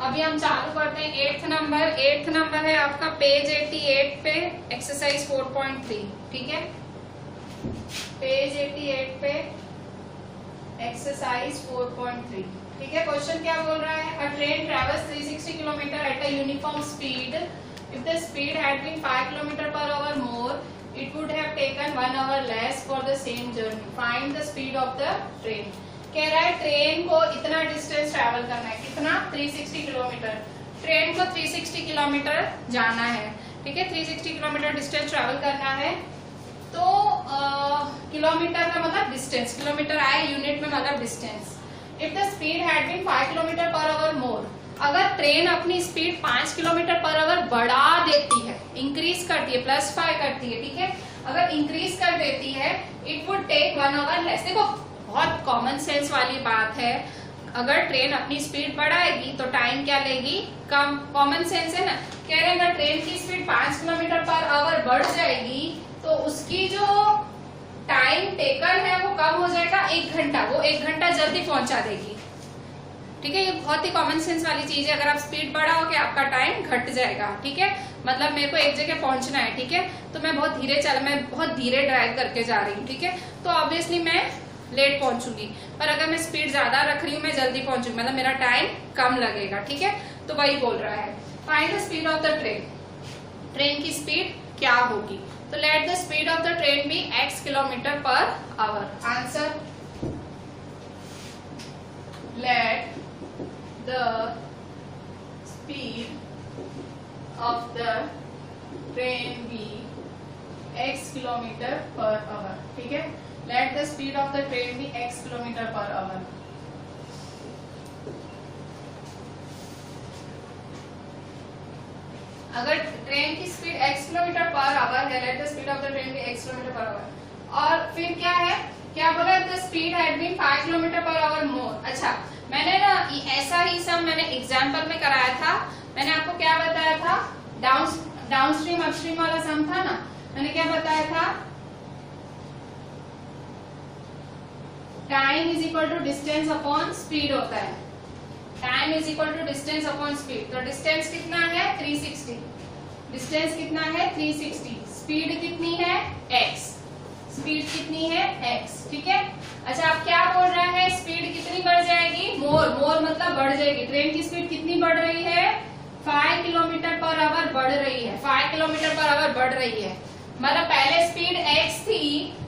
अभी हम चालू करते हैं 8th नंबर है आपका पेज 88 पे एक्सरसाइज 4.3। ठीक है, पेज 88 पे एक्सरसाइज 4.3। ठीक है, क्वेश्चन क्या बोल रहा है? A train travels 360 kilometre at a uniform speed. If the speed had been 5 kilometre per hour more, it would have taken 1 hour less for the same journey. Find the speed of the train. कह रहा है train को इतना distance travel करना है, कितना? 360 kilometre. Train को 360 kilometre जाना है। ठीक है, 360 किलोमीटर डिस्टेंस ट्रैवल करना है। तो किलोमीटर का मतलब डिस्टेंस, किलोमीटर आए यूनिट में मतलब distance. If the speed had been 5 kilometre per hour more, अगर ट्रेन अपनी स्पीड 5 किलोमीटर पर आवर बढ़ा देती है, इंक्रीज करती है, +5 करती है। ठीक है, अगर इंक्रीज कर देती है, it would take 1 hour less. देखो बहुत कॉमन सेंस वाली बात है, अगर ट्रेन अपनी स्पीड बढ़ाएगी तो टाइम क्या लेगी? कम। कॉमन सेंस है ना। कह रहे हैं अगर ट्रेन की स्पीड 5 किलोमीटर पर आवर बढ़ जाएगी तो उसकी जो टाइम टेकन है वो कम हो जाएगा 1 घंटा। वो 1 घंटा जल्दी पहुंचा देगी। ठीक है, ये बहुत ही कॉमन सेंस वाली चीज है। अगर आप स्पीड बढ़ाओगे आपका टाइम घट जाएगा। ठीक है, मतलब मेरे को एक जगह पहुंचना है, ठीक है, तो मैं बहुत धीरे ड्राइव करके जा रही हूँ। ठीक है, तो ऑब्वियसली मैं लेट पहुंचूंगी। पर अगर मैं स्पीड ज्यादा रख रही हूँ मैं जल्दी पहुंचूंगी, मतलब मेरा टाइम कम लगेगा। ठीक है, तो वही बोल रहा है find the speed of the train. Train की स्पीड क्या होगी? तो let the speed of the train be x kilometre per hour. Answer, let the speed of the train be x kilometer per hour. ठीक है, let the speed of the train be x kilometer per hour. अगर train की speed x kilometre per our है, let the speed of the train be x kilometre per our. और फिर क्या है, क्या बोला? the speed had been 5 kilometre per our more। अच्छा, मैंने ना ऐसा ही सब मैंने एग्जाम्पल में कराया था। मैंने आपको क्या बताया था? डाउनस्ट्रीम अपस्ट्रीम वाला सम था ना। मैंने क्या बताया था? Time is equal to distance upon speed होता है। Time is equal to distance upon speed. तो डिस्टेंस कितना है? 360। डिस्टेंस कितना है? 360। स्पीड कितनी है? x। स्पीड कितनी है? x। ठीक है, अच्छा अब क्या बोल रहा है? स्पीड कितनी बढ़ जाएगी? मोर। मोर मतलब बढ़ जाएगी। ट्रेन की स्पीड कितनी बढ़ रही है? 5 किलोमीटर पर आवर बढ़ रही है। 5 किलोमीटर पर आवर बढ़ रही है, मतलब पहले स्पीड x थी,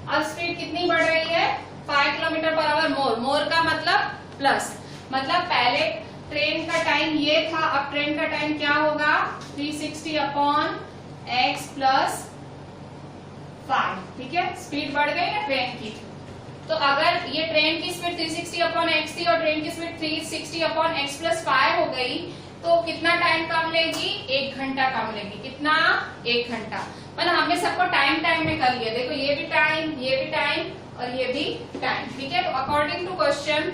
अब स्पीड कितनी बढ़ रही है? 5 किलोमीटर पर आवर मोर। मोर का मतलब प्लस, मतलब पहले ट्रेन का टाइम ये था, अब ट्रेन का टाइम क्या होगा? 360 अपॉन x प्लस 5। ठीक है, स्पीड बढ़ गई ना ट्रेन की। तो अगर ये ट्रेन की स्पीड 360 अपॉन एक्स थी और ट्रेन की स्पीड 360 अपॉन एक्स प्लस 5 हो गई, तो कितना टाइम कम लेगी? 1 घंटा कम लेगी। कितना? 1 घंटा। मतलब हमने सबको टाइम टाइम में कर लिया। देखो ये भी टाइम, ये भी टाइम और ये भी टाइम। ठीक है, तो अकॉर्डिंग टू क्वेश्चन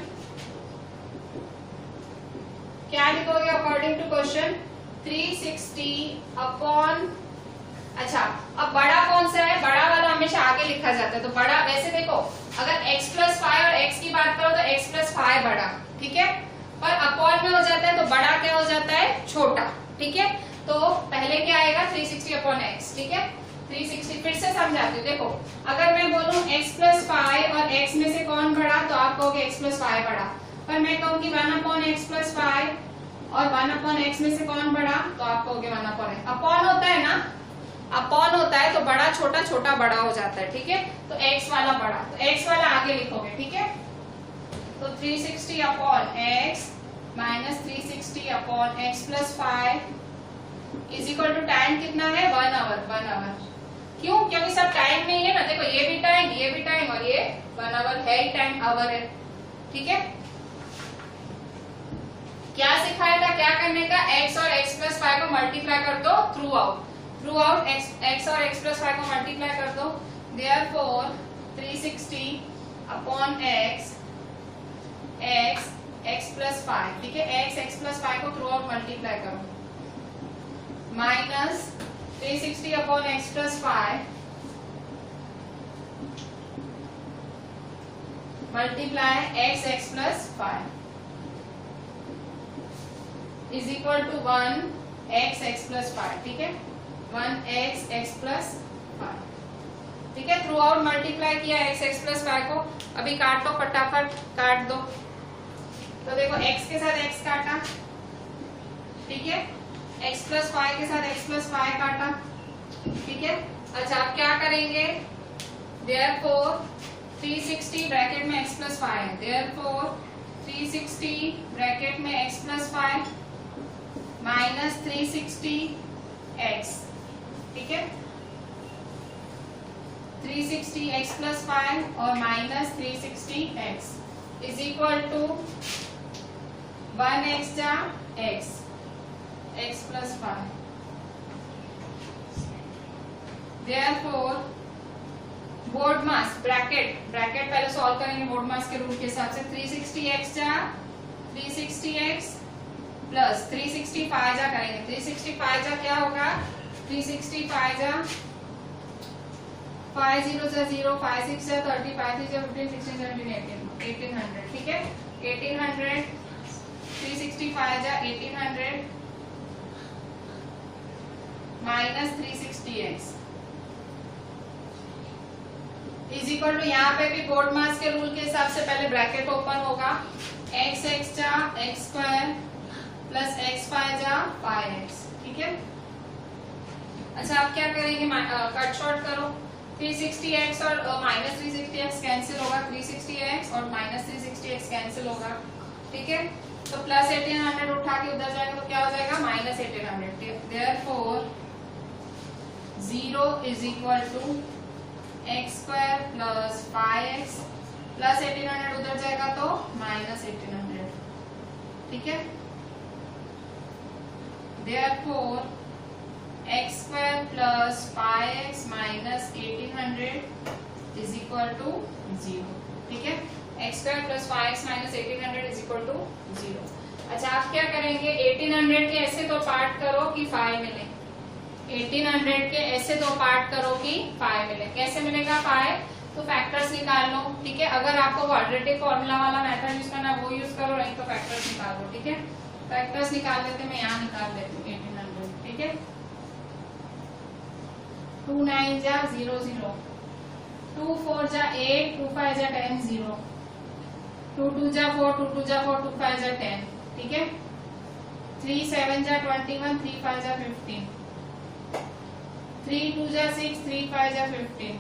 क्या लिखोगे? अकॉर्डिंग टू क्वेश्चन 360 अपॉन, अच्छा अब बड़ा कौन सा है? बड़ा वाला हमेशा आगे लिखा जाता है। तो बड़ा, वैसे देखो अगर x प्लस 5 और x की बात करो तो x प्लस 5 बड़ा। ठीक है, पर अपॉन में हो जाता है तो बड़ा क्या हो जाता है? छोटा। ठीक है, तो पहले क्या आएगा? 360 अपॉन x। ठीक है, 360 फिर से समझाती हूँ। देखो अगर मैं बोलूँ x प्लस 5 और x में से कौन बड़ा, तो आप कहोगे x प्लस 5 बड़ा। पर मैं कहूँगी 1 अपॉन x प्लस 5 और 1 अपॉन x में से कौन बड़ा, तो आप कहोगे 1 अपॉन x। अपॉन होता है ना, अपॉन होता है तो बड़ा छोटा, छोटा बड़ा हो जाता है। ठीक है, तो x वाला बड़ा, तो x वाला आगे लिखोगे। ठीक है, तो 360 upon x minus 360 upon x plus 5 is equal to time कितना है? 1 आवर। 1 आवर क्यों? क्योंकि सब टाइम में ही है ना। देखो ये भी टाइम, ये भी टाइम और ये 1 आवर है ही, टाइम आवर है। ठीक है, क्या सिखाया था? क्या करने का? x और x प्लस 5 को मल्टीप्लाई कर दो थ्रू आउट x और x प्लस 5 को मल्टीप्लाई कर दो। Therefore 360 upon x x plus 5। ठीक है, x प्लस 5 को थ्रू आउट मल्टीप्लाई करो, minus 360 upon x plus 5 multiply x plus 5। Is equal to 1x x plus 5, ठीक है, 1x x प्लस 5, ठीक है। थ्रू आउट मल्टीप्लाई किया x x प्लस 5 को, अभी काट लो फटाफट, काट दो। तो देखो x के साथ x काटा, ठीक है, x प्लस 5 के साथ x प्लस 5 काटा, ठीक है। अच्छा आप क्या करेंगे, therefore 360 ब्रैकेट में x प्लस 5 है, therefore 360 ब्रैकेट में x प्लस 5 माइनस 360x, ठीक है, 360x प्लस 5 और minus 360x is equal to 1x जा x प्लस 5। Therefore बोर्ड मास ब्रैकेट पहले सॉल्व करेंगे बोर्ड मास के रूल के हिसाब से, 360x जा 360x प्लस 365 जा करेंगे, 365 जा क्या होगा, 365 जा 5 0 जा 0, 5 6 जा 30, 5 3 जा 15, 16 17 18, 1800, ठीक है, 1800, 365 जा 1800 minus 360x is equal to, यहाँ पे भी बोर्ड मास के रूल के हिसाब से पहले ब्रैकेट ओपन होगा, x x जा x स्क्वायर प्लस x 5 जा 5x, ठीक है। अच्छा आप क्या करेंगे, कट शॉर्ट करो, 360x और माइनस 360x कैंसिल होगा, 360x और माइनस 360x कैंसिल होगा, ठीक है। तो प्लस 1800 उठा के उधर जाएगा तो क्या हो जाएगा, minus 1800। Therefore 0 is equal to x square plus 5x plus 1800 उधर जाएगा तो माइनस 1800, ठीक है। Therefore x square plus 5x minus 1800 is equal to 0, ठीक है, x square plus 5x minus 1800 is equal to 0। अच्छा आप क्या करेंगे, 1800 के ऐसे तो पार्ट करो कि 5 मिले, 1800 के ऐसे दो पार्ट करो कि 5 मिले, कैसे मिलेगा 5, तो फैक्टर्स निकाल लो, ठीक है। अगर आपको क्वाड्रेटिक फॉर्मूला वाला मेथड यूज करना वो यूज करो, नहीं तो फैक्टर्स निकाल लो, ठीक है। फैक्टर्स निकाल लेते, मैं यहाँ निकाल लेती हूँ 1800, ठीक है। 2 9 जा 0 0, 2 4 जा 8, 2 5 जा 10 0, 2 2 जा 4, 2 2 जा 4, 2 5 जा 10, ठीक है। 3 7 जा 21, 3 5 जा 15, 3 2 जा 6, 3 5 जा 15,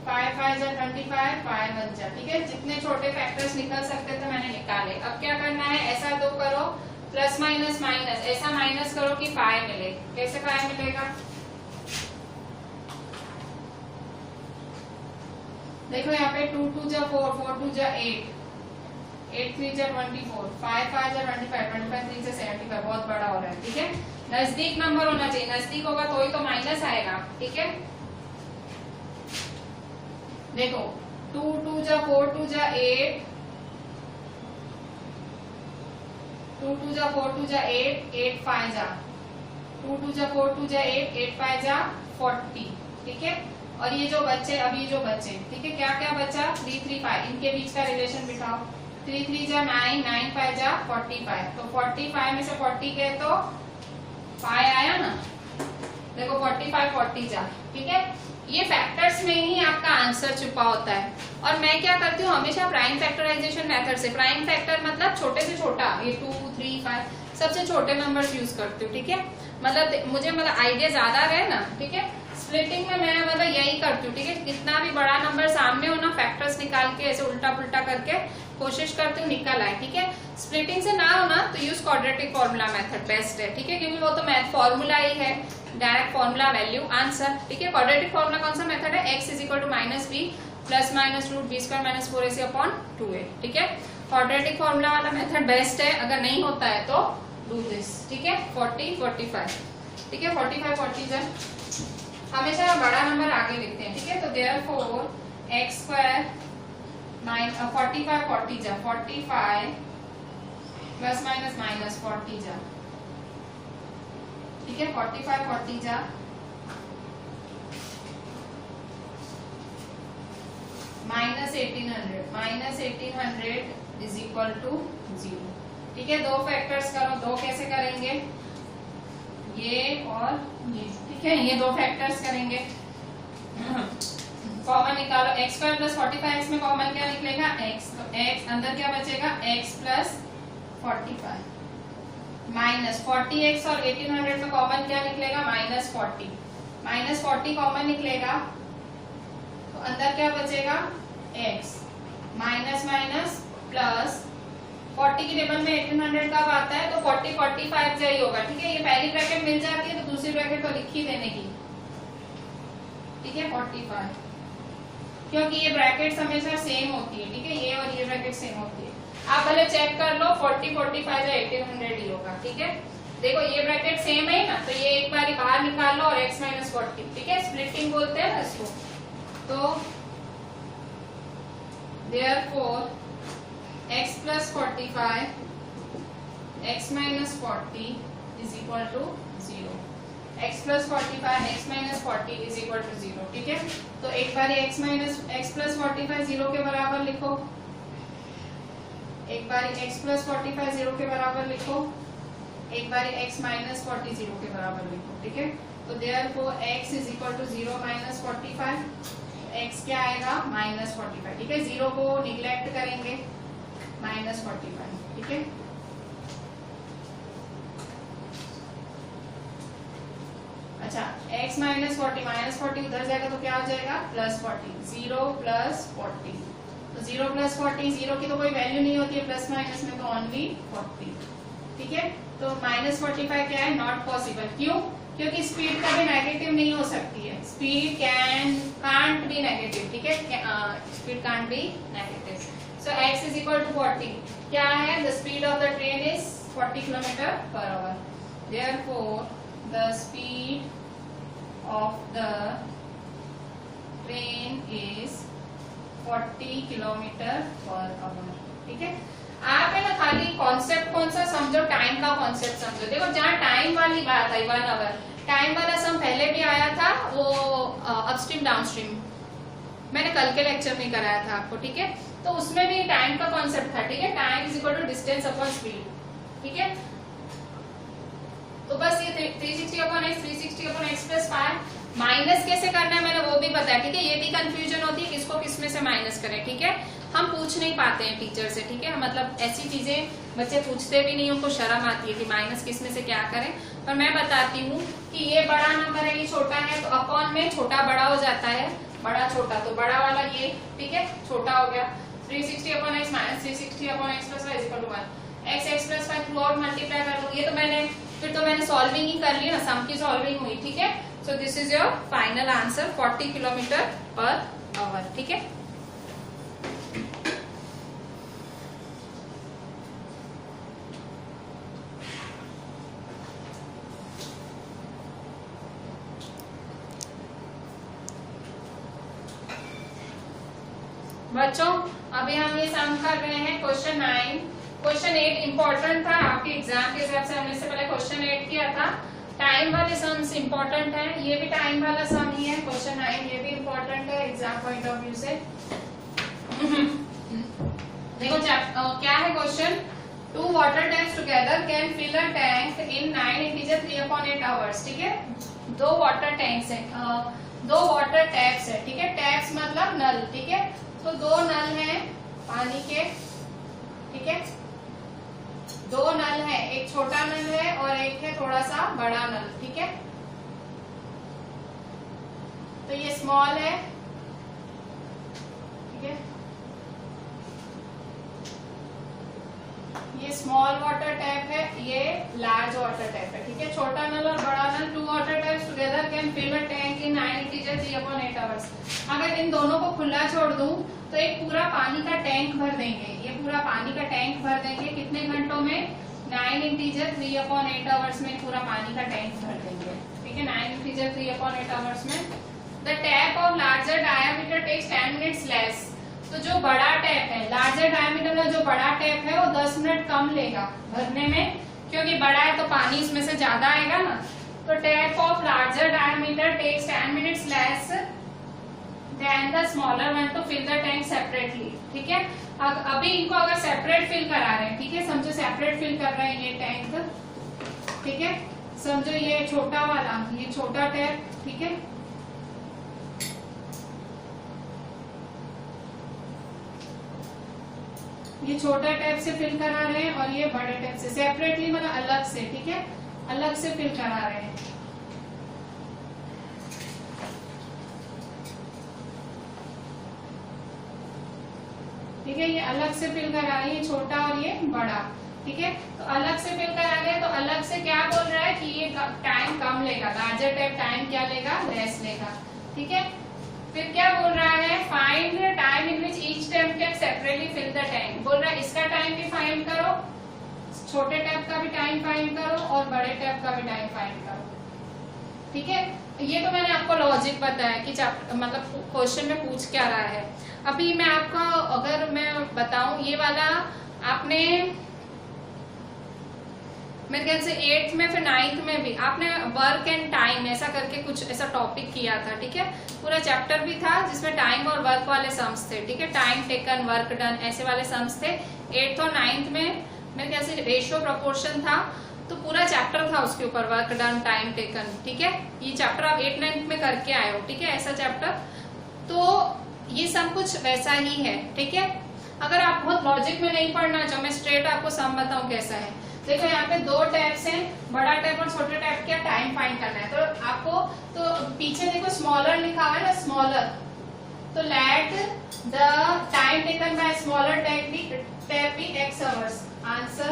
5 5 जा 25, 5 1 जा, ठीक है। जितने छोटे फैक्टर्स निकल सकते थे मैंने निकाले। अब क्या करना है, ऐसा दो करो प्लस माइनस माइनस, ऐसा माइनस करो कि 5 मिले, कैसे 5 मिलेगा, देखो यहाँ पे 2 2 जा 4, 4 2 जा 8, 8 3 जा 24, 5 5 जा 25, 25 3 जा 75, बहुत बड़ा हो रहा है, ठीक है। नजदीक नंबर होना चाहिए, नजदीक होगा तो ही तो माइनस आएगा, ठीक है। देखो 2 2 जा 4, 2 जा 8, 2 2 जा 4, 2 जा 8, 8 5 जा 2 2 जा 4, 2 जा 8, 8 5 जा 40, ठीक है। और ये जो बच्चे, अब ये जो बच्चे, ठीक है, क्या क्या बचा, 3 3 5, इनके बीच का रिलेशन बिठाओ, 3 3 जा 9, 9 5 जा 45, तो 45 में से 40 गए तो 5 आया ना, देखो 45 40 जा, ठीक है। ये फैक्टर्स में ही आपका आंसर छुपा होता है। और मैं क्या करती हूँ हमेशा प्राइम फैक्टराइजेशन मेथड से, प्राइम फैक्टर मतलब छोटे से छोटा, ये 2 3 5 सबसे छोटे नंबर्स यूज करती हूँ, ठीक है। मतलब मुझे आइडिया ज्यादा रहे ना, ठीक है। स्प्लिटिंग में मैं यही करती हूँ, ठीक है। कितना भी बड़ा नंबर सामने हो ना, फैक्टर्स निकाल के ऐसे उल्टा पुल्टा करके कोशिश करती हूँ निकल आए, ठीक है। स्प्लिटिंग से ना हो ना तो use quadratic formula method best है, ठीक है, क्योंकि वो तो मैथ फॉर्मूला ही है, डायरेक्ट फॉर्मूला वैल्यू आंसर, ठीक है। क्वाड्रेटिक फॉर्मूला कौन सा मेथड है, x is equal to minus b plus minus root b square minus 4ac upon 2a, ठीक है। क्वाड्रेटिक फॉर्मूला वाला मेथड बेस्ट है, अगर नहीं होता है तो डू दिस, ठीक है। 40 45, ठीक है, 45 40 जन हमेशा बड़ा नंबर आगे लिखते हैं, ठीक है। तो देयरफॉर x स्क्वायर 45 40 जा 45 प्लस माइनस माइनस 40 जा, ठीक है। 45 40 जा माइनस 1800 इज इक्वल टू 0, ठीक है, 2 फैक्टर्स करो, 2 कैसे करेंगे, ये और ये, ठीक है, ये 2 फैक्टर्स करेंगे। कॉमन निकालो, एक्स स्क्वायर प्लस 45x में कॉमन क्या निकलेगा, x, तो x अंदर क्या बचेगा, x प्लस 45 माइनस 40x और 1800 में कॉमन क्या निकलेगा, माइनस 40 कॉमन निकलेगा, तो अंदर क्या बचेगा, x माइनस माइनस प्लस 40 की टेबल में 1800 कब आता है, तो 40 45 चाहिए होगा, ठीक है। ये पहली ब्रैकेट मिल जाती है तो दूसरी ब्रैकेट तो लिख ही देने की, ठीक है, 45, क्योंकि ये ब्रैकेट हमेशा सेम होती है, ठीक है, ये और ये ब्रैकेट सेम होती है। आप पहले चेक कर लो, 40 45 या 1800 ही होगा, ठीक है। देखो ये ब्रैकेट सेम है ना, तो ये एक बार बाहर निकाल लो और x माइनस 40, ठीक है, स्प्लिटिंग बोलते हैं ना इसको। तो therefore x plus 45 x minus 40 is equal to 0, x plus 45 x minus 40 is equal to 0, ठीक है। तो एक बार x प्लस 45 0 के बराबर लिखो, एक बार x प्लस 45 0 के बराबर लिखो, एक बार x माइनस 40 0 के बराबर लिखो, ठीक है। तो therefore x is equal to 0 minus 45, x क्या आएगा, माइनस 45, ठीक है, 0 को निग्लेक्ट करेंगे, माइनस 45, ठीक है। अच्छा, x माइनस 40 उधर जाएगा तो क्या हो जाएगा, प्लस 40, 0 प्लस 40, तो 0 प्लस 40, 0 की तो कोई वैल्यू नहीं होती है प्लस माइनस में, तो ओनली 40, ठीक है। तो माइनस 45 क्या है, नॉट पॉसिबल, क्यों, क्योंकि स्पीड कभी नेगेटिव नहीं हो सकती है, स्पीड कांट बी नेगेटिव, ठीक है, speed can't be negative. So x is equal to 40, क्या है, the speed of the train is 40 kilometre per hour, therefore the speed of the train is 40 kilometre per hour, ठीक है। आप है ना खाली कॉन्सेप्ट कौन सा समझो, टाइम का कॉन्सेप्ट समझो। देखो जहाँ टाइम वाली बात आई 1 आवर, टाइम वाला सम पहले भी आया था, वो अपस्ट्रीम डाउनस्ट्रीम मैंने कल के लेक्चर में कराया था आपको, ठीक है। तो उसमें भी टाइम का कॉन्सेप्ट था, ठीक है, time is equal to distance upon speed, ठीक है। तो बस ये 360 upon x 360 upon x plus 5 minus कैसे करना है मैंने वो भी बताया, ठीक है। ये भी कंफ्यूजन होती है किसको किस में से माइनस करें, ठीक है। हम पूछ नहीं पाते हैं टीचर से, ठीक है, मतलब ऐसी चीजें बच्चे पूछते भी नहीं, उनको शर्म आती है कि माइनस किस में से क्या करें। पर मैं बताती हूँ कि ये बड़ा नंबर है, ये छोटा है, तो अपॉन में छोटा बड़ा हो जाता है, बड़ा छोटा, तो बड़ा वाला ये, ठीक है, छोटा हो गया। 360 upon x minus 360 upon x plus 5 equal to 1, x plus 5 throughout multiply कर लूँ, ये तो मैंने सॉल्विंग ही कर ली ना, सम की सॉल्विंग हुई, ठीक है। So this is your final answer, 40 kilometre per hour, ठीक है। बच्चों अभी हम ये सम कर रहे हैं क्वेश्चन 9, क्वेश्चन 8 इंपॉर्टेंट था आपके एग्जाम के हिसाब से, हमने इससे पहले क्वेश्चन 8 किया था। टाइम वाले सम्स इंपॉर्टेंट है, ये भी टाइम वाला सम ही है, क्वेश्चन 9 ये भी इंपॉर्टेंट है एग्जाम पॉइंट ऑफ व्यू से। देखो क्या है question, 2 water taps together can fill a tank in 9 integer 3/8 hours, ठीक है। 2 वाटर टैंक्स है, 2 वाटर टैप्स है, ठीक है, टैप्स मतलब नल, ठीक है। तो 2 नल हैं पानी के, ठीक है, 2 नल है, एक छोटा नल है और एक है थोड़ा सा बड़ा नल, ठीक है। तो ये स्मॉल है, ठीक है, ये स्मॉल वाटर टैप है, ये लार्ज वाटर टैप है, ठीक है। छोटा नल और बड़ा नल, 2 water taps together can fill a tank in 9 integer 3/8 hours. अगर इन दोनों को खुला छोड़ दूं तो एक पूरा पानी का टैंक भर देंगे, ये पूरा पानी का टैंक भर देंगे कितने घंटों में, 9 इंटीजर 3/8 आवर्स में पूरा पानी का टैंक भर देंगे, ठीक है, 9 इंटीजर 3/8 आवर्स में। The tap of larger diameter takes 10 minutes less, तो जो बड़ा टैप है, लार्जर डायमीटर में जो बड़ा टैप है वो 10 मिनट कम लेगा भरने में, क्योंकि बड़ा है तो पानी इसमें से ज्यादा आएगा ना। तो tap of larger diameter takes 10 minutes less than the smaller one to fill the tank separately, ठीक है। अभी इनको अगर सेपरेट फिल करा रहे हैं, ठीक है, समझो सेपरेट फिल कर रहे हैं ये टैंक, ठीक है, समझो ये छोटा वाला, ये छोटा टैप, ठीक है, ये छोटा टैप से फिल करा रहे हैं और ये बड़े टैप से सेपरेटली, मतलब अलग से, ठीक है, अलग से फिल करा रहे हैं। ठीक है, ये अलग से फिल करा रहे हैं, ये छोटा और ये बड़ा, ठीक है, तो अलग से फिल करा रहे हैं, तो अलग से क्या बोल रहा है कि ये टाइम कम लेगा, लार्जर टैप टाइम क्या लेगा, लेस लेगा, ठीक है। फिर क्या बोल रहा है, find the time in which each tap can separately fill the tank, बोल रहा है इसका टाइम भी फाइंड करो, छोटे टैप का भी टाइम फाइंड करो और बड़े टैप का भी टाइम फाइंड करो, ठीक है। ये तो मैंने आपको लॉजिक बताया कि मतलब क्वेश्चन में पूछ क्या रहा है। अभी मैं आपको अगर मैं बताऊं, ये वाला आपने मेरे ख्याल से 8th में फिर 9th में भी आपने वर्क एंड टाइम ऐसा करके कुछ ऐसा टॉपिक किया था, ठीक है, पूरा चैप्टर भी था जिसमें टाइम और वर्क वाले सम्स थे, ठीक है, टाइम टेकन, वर्क डन, ऐसे वाले सम्स थे। 8th और 9th में मेरे ख्याल से रेशियो प्रोपोर्शन था, तो पूरा चैप्टर था उसके ऊपर, वर्क डन, टाइम टेकन, ठीक है। ये चैप्टर आप 8th 9th में करके आए हो, ठीक है, ऐसा चैप्टर, तो ये सब कुछ वैसा ही है, ठीक है। अगर आप बहुत लॉजिक में नहीं पढ़ना चाहो, मैं स्ट्रेट आपको सम बताऊं कैसा है। देखो यहाँ पे 2 टैप्स हैं, बड़ा टैप और छोटे टैप, क्या टाइम फाइंड करना है, तो आपको तो पीछे देखो स्मॉलर लिखा हुआ है ना, स्मॉलर, तो let the time taken by smaller tap be x hours, answer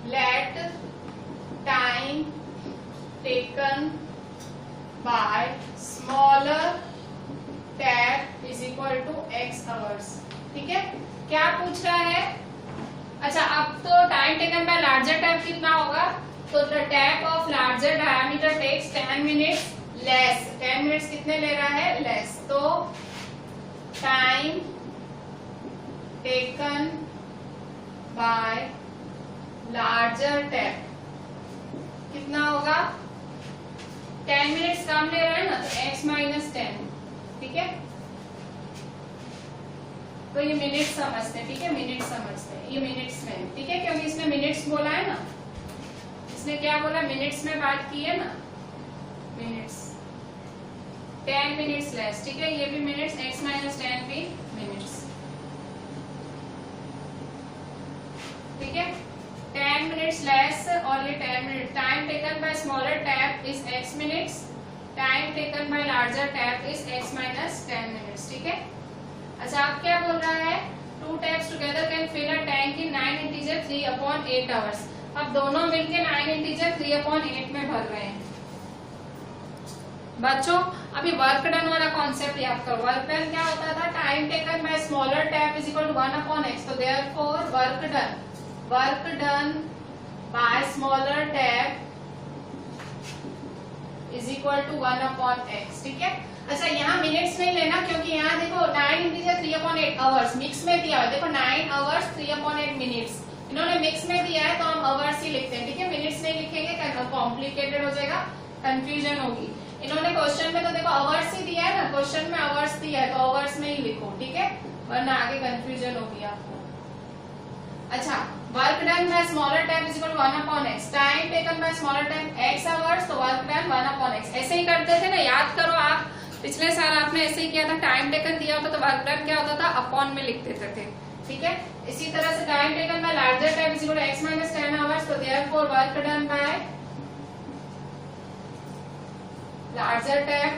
let time taken by smaller tap is equal to x hours, ठीक है। क्या पूछ रहा है, अच्छा अब तो time taken by larger tap कितना होगा, तो the tap of larger diameter takes 10 minutes less, 10 minutes कितने ले रहा है, लेस, तो time taken by larger tap कितना होगा, 10 मिनट्स कम ले रहा है ना, तो x माइनस 10, ठीक है, तो ये मिनट समझते हैं, ठीक है, मिनट समझते हैं, ये मिनट्स में, ठीक है, क्योंकि इसने मिनट्स बोला है ना, इसने क्या बोला, मिनट्स में बात की है ना, मिनट्स, 10 मिनट्स लेस, ठीक है, ये भी मिनट्स, x माइनस 10 भी मिनट्स, ठीक है, 10 मिनट्स लेस और ये 10 minute, time taken by smaller tap is x minutes, time taken by larger tap is x minus 10 minutes, ठीक है। अच्छा अब क्या बोल रहा है, 2 taps together can fill a tank in 9 integer 3/8 hours, अब दोनों मिलके 9 इंटीजर 3/8 में भर रहे हैं। बच्चों अभी वर्क डन वाला कॉन्सेप्ट याद करो, वर्क डन क्या होता था, time taken by smaller tap is equal to 1/x, तो therefore work done by smaller tap is equal to 1/x, ठीक है। अच्छा यहाँ मिनट्स नहीं लेना, क्योंकि यहाँ देखो 9 इंटीजर 3/8 आवर्स मिक्स में दिया है, देखो 9 आवर्स 3/8 मिनट्स, इन्होंने मिक्स में दिया है तो हम आवर्स ही लिखते हैं, ठीक है, मिनट्स नहीं लिखेंगे, कॉम्प्लिकेटेड हो जाएगा, कंफ्यूजन होगी। इन्होंने क्वेश्चन में तो देखो आवर्स ही दिया है ना, क्वेश्चन में आवर्स दिया है तो आवर्स में ही लिखो, ठीक है, वरना आगे कंफ्यूजन होगी आपको। अच्छा work done by smaller tap is equal to 1/x, time taken by smaller tap x hours, तो वर्क डन 1/x, ऐसे ही करते थे ना, याद करो आप, पिछले साल आपने ऐसे ही किया था, टाइम टेकन दिया होता तो वर्क डन क्या होता था, अपॉन में लिख देते थे, ठीक है। इसी तरह से time taken by larger tap is equal to x minus 10 hours, तो therefore work done by larger tap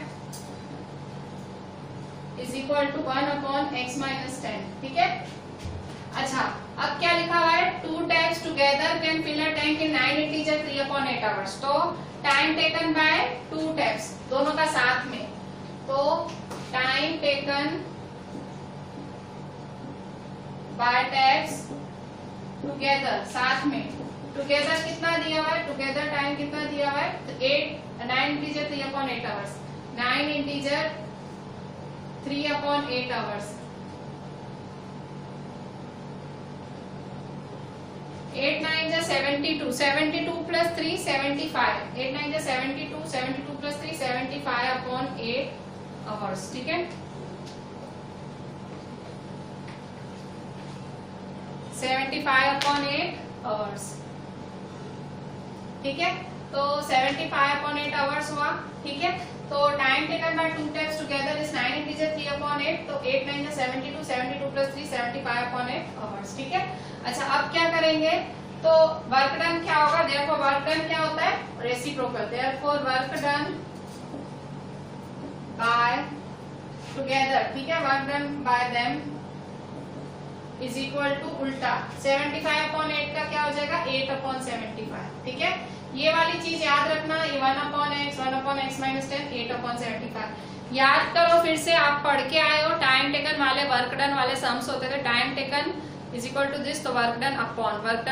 is equal to 1/x minus 10, ठीक है। अच्छा अब क्या लिखा हुआ है, 2 taps together can fill a tank in 9 integer 3/8 hours, तो टाइम टेकन बाय 2 टैप्स, दोनों का साथ में, तो time taken by taps together, साथ में, टुगेदर कितना दिया हुआ है, टुगेदर टाइम कितना दिया हुआ है, तो 9 इंटीजर 3/8 आवर्स, 9 इंटीजर 3/8 आवर्स, 8 9 जा 72, 72 प्लस 3 75, 8 9 जा 72, 72 प्लस 3 75/8 आवर्स, ठीक है। 75/8 आवर्स। ठीक है, तो 75/8 आवर्स हुआ। ठीक है, तो time taken by two times together is 9 integer 3/8, तो 8 9 72, 72 प्लस 3 75/8 आवर्स। ठीक है, अच्छा अब क्या करेंगे, तो वर्क डन क्या होगा, देयरफॉर वर्क डन क्या होता है, reciprocal. Therefore work done by together, ठीक है, work done by them is equal to उल्टा 75/8 का क्या हो जाएगा 8/75। ठीक है, ये वाली चीज याद रखना, ये 1/x 1/x माइनस 10 8/75 याद करो। फिर से आप पढ़ के आए हो, टाइम टेकन वाले वर्क डन वाले सम्स होते थे, time taken is equal to this, तो वर्क डन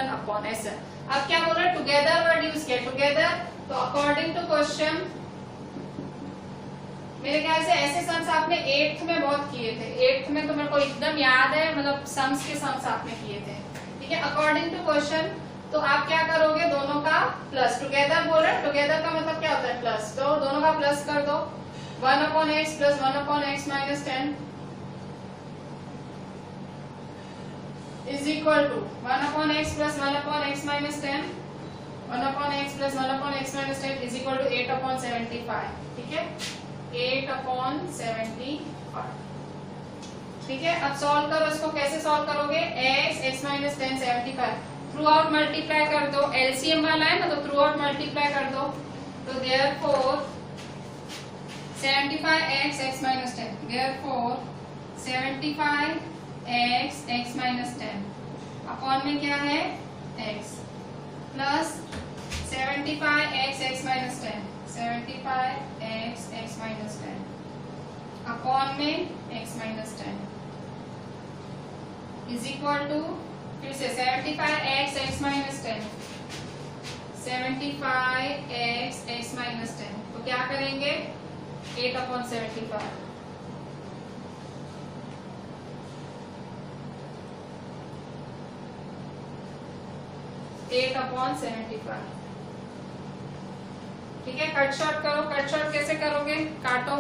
अपॉन ऐसा। अब क्या बोल रहे हैं, टुगेदर वर्ड यूज किया, टुगेदर। तो अकॉर्डिंग टू क्वेश्चन, मेरे ख्याल से ऐसे सम्स आपने 8th में बहुत किए थे, 8th में तो मेरे को एकदम याद है, मतलब सम्स के सम्स आपने किए थे। ठीक है, अकॉर्डिंग टू क्वेश्चन, तो आप क्या करोगे, दोनों का प्लस, टुगेदर बोल रहे हैं, टुगेदर का मतलब क्या होता है प्लस, तो दोनों का प्लस कर दो, 1/x plus 1/x minus 10 is equal to 1/x plus 1/x minus 10, 1/x plus 1/x minus 10 is equal to 8/75। ठीक है, 8/75। ठीक है, अब सॉल्व करो इसको, कैसे सॉल्व करोगे, x minus 10 75 through out multiply कर दो, एलसीएम वाला है ना, तो थ्रू आउट मल्टीप्लाई कर दो, तो therefore 75x minus 10, therefore 75x minus 10 upon में क्या है x plus 75x minus 10, 75x minus 10 upon में x minus 10 is equal to, फिर से 75x माइनस 10, 75x माइनस 10, तो क्या करेंगे 8/75। ठीक है, कट शॉर्ट करो, कट शॉर्ट कैसे करोगे, काटो।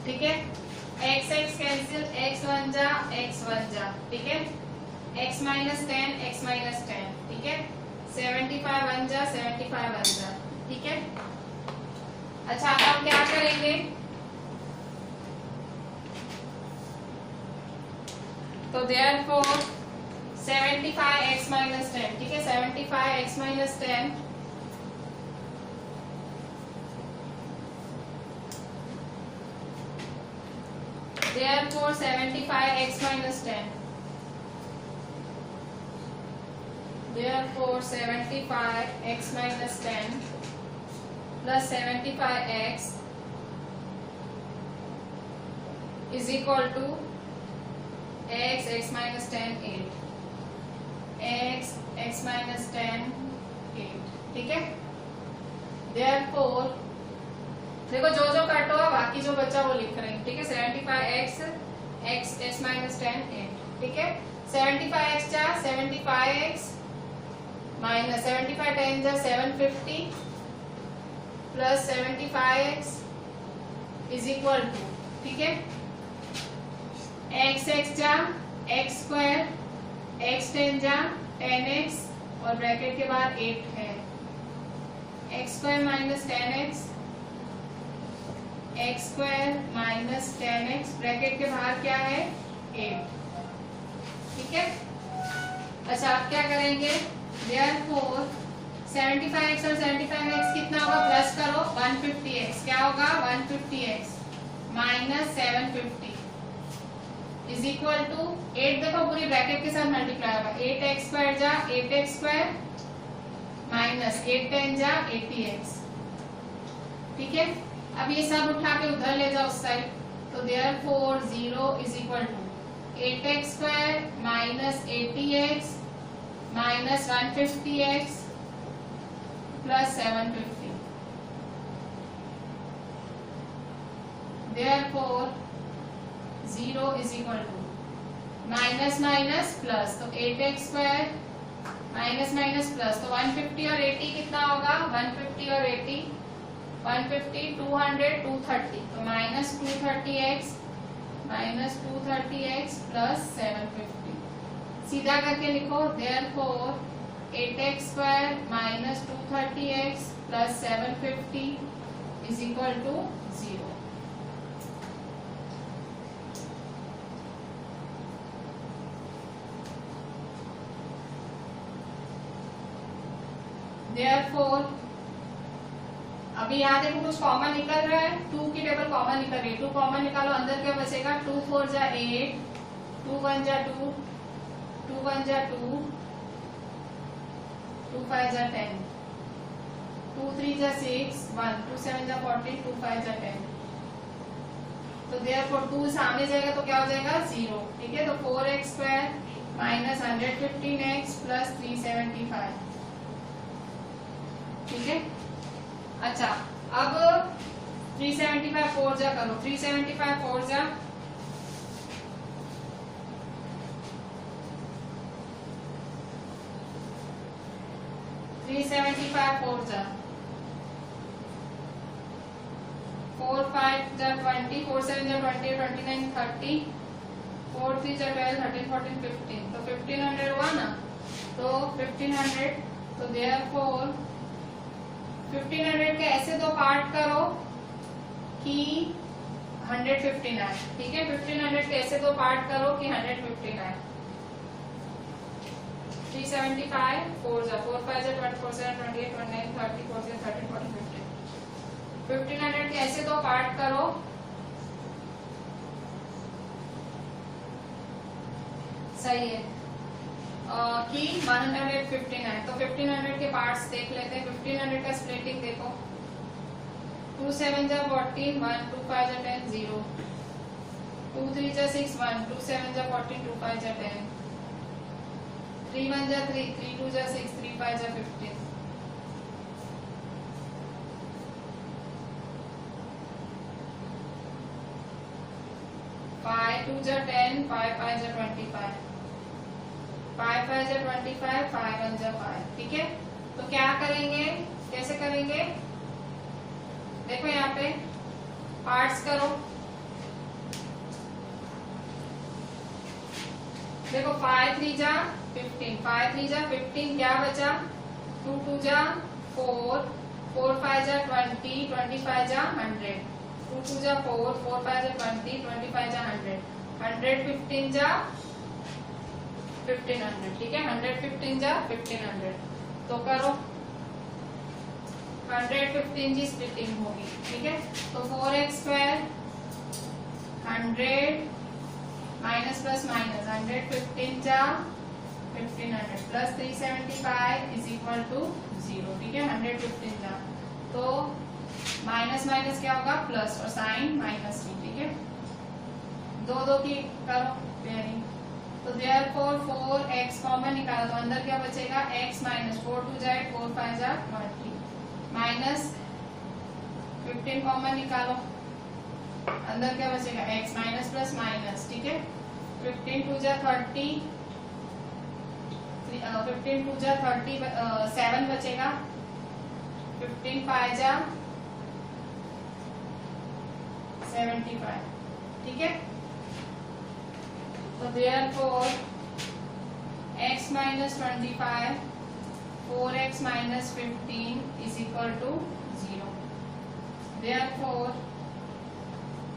ठीक है, x कैंसिल, x 1 जा, ठीक है, x माइनस 10, x माइनस 10, ठीक है, 75 1 जा, 75 1 जा। ठीक है, अच्छा अब हम क्या करेंगे, तो देयरफॉर 75x माइनस 10, ठीक है, 75x minus 10 therefore 75x minus 10, therefore 75x minus 10 plus 75x is equal to x minus 10 8, x minus 10 8। ठीक है, therefore देखो जो जो कट हुआ बाकी जो बचा वो लिख रहे हैं। ठीक है, 75x माइनस 10 8। ठीक है, 75x जा 75x माइनस 75 10 जा 750 plus 75x is equal to, ठीक है, x जा x स्क्वायर, x 10 जा 10x और ब्रैकेट के बाद 8 है, x square minus 10x, x square minus 10x bracket के बाहर क्या है 8। ठीक है, अच्छा आप क्या करेंगे, therefore 75x और 75x कितना होगा, प्लस करो 150x, क्या होगा 150x minus 750 is equal to 8, देखो पूरी ब्रैकेट के साथ मल्टीप्लाई होगा, 8x स्क्वायर जा 8x स्क्वायर माइनस 8 10 जा 80x। ठीक है, अब ये सब उठा के उधर ले जाओ उस साइड, तो therefore 0 is equal to 8x square minus 80x minus 150x plus 750, therefore 0 is equal to minus minus plus, तो 8x square minus minus plus, तो 150 और 80 कितना होगा, 150 और 80 150 200 230, तो माइनस 230x प्लस 750, सीधा करके लिखो, therefore 8x square minus 230x plus 750 is equal to 0. Therefore अभी यहाँ देखो कुछ कॉमन निकल रहा है, 2 की टेबल कॉमन निकल रही है, 2 कॉमन निकालो, अंदर क्या बचेगा, 2 4 जा 8, 2 1 जा 2, 2 1 जा 2, 2 5 जा 10, 2 3 जा 6 1, 2 7 जा 14, 2 5 जा 10. तो therefore 2 सामने जाएगा तो क्या हो जाएगा 0. ठीक है, तो 4x square minus 115x plus 375. ठीक है, अच्छा अब 375 4 जा करो, 375 4 जा 375 4 जा 4 5 जा 20, 4 7 जा 20, 29 30, 4 3 जा 12, 13 14 15. तो 1500 हुआ ना, तो 1500. तो therefore 1500 के ऐसे दो पार्ट करो कि 115 आए. ठीक है, 1500 के ऐसे दो पार्ट करो कि 115 आए. 375 4 जा 4 5 जा 24 7 28 29 30 40 13 14 15. 1500 के ऐसे दो पार्ट करो सही है कि 115 है. तो 1500 के पार्ट्स देख लेते हैं. 1500 का स्प्लिटिंग देखो, 2 7 जा 14 1, 2 5 जा 10 0, 2 3 जा 6 1, 2 7 जा 14, 2 5 जा 10, 3 1 जा 3, 3 2 जा 6, 3 5 जा 15. फाइव 2 जा 10, 5 5 जा 25, 5 5 जा 25, 5 1 जा 5. ठीक है, तो क्या करेंगे, कैसे करेंगे, देखो यहाँ पे पार्ट्स करो. देखो 5 3 जा 15, 5 3 जा 15, क्या बचा, 2 2 जा 4, 4 5 जा 20, 25 जा 100, 2 2 जा 4, 4 5 जा 20, 25 जा 100, 115 जा 1500. ठीक है, 115 जा 1500. तो करो 115 की स्प्लिटिंग होगी. ठीक है, तो 4x square 100 minus plus minus 115 जा 1500 प्लस 375 इज इक्वल टू 0. ठीक है, 115 जा, तो माइनस माइनस क्या होगा प्लस और साइन माइनस. ठीक है, दो दो की करो पेयरिंग. तो therefore 4x कॉमन निकालो तो अंदर क्या बचेगा, x माइनस 4 2 जा 8, 4 5 जा 20, माइनस 15 कॉमन निकालो, अंदर क्या बचेगा x माइनस प्लस माइनस. ठीक है, 15 2 जा 30, 15 2 जा 30, 7 बचेगा, 15 5 जा 75. ठीक है, तो therefore x minus 25, 4x minus 15 is equal to 0. therefore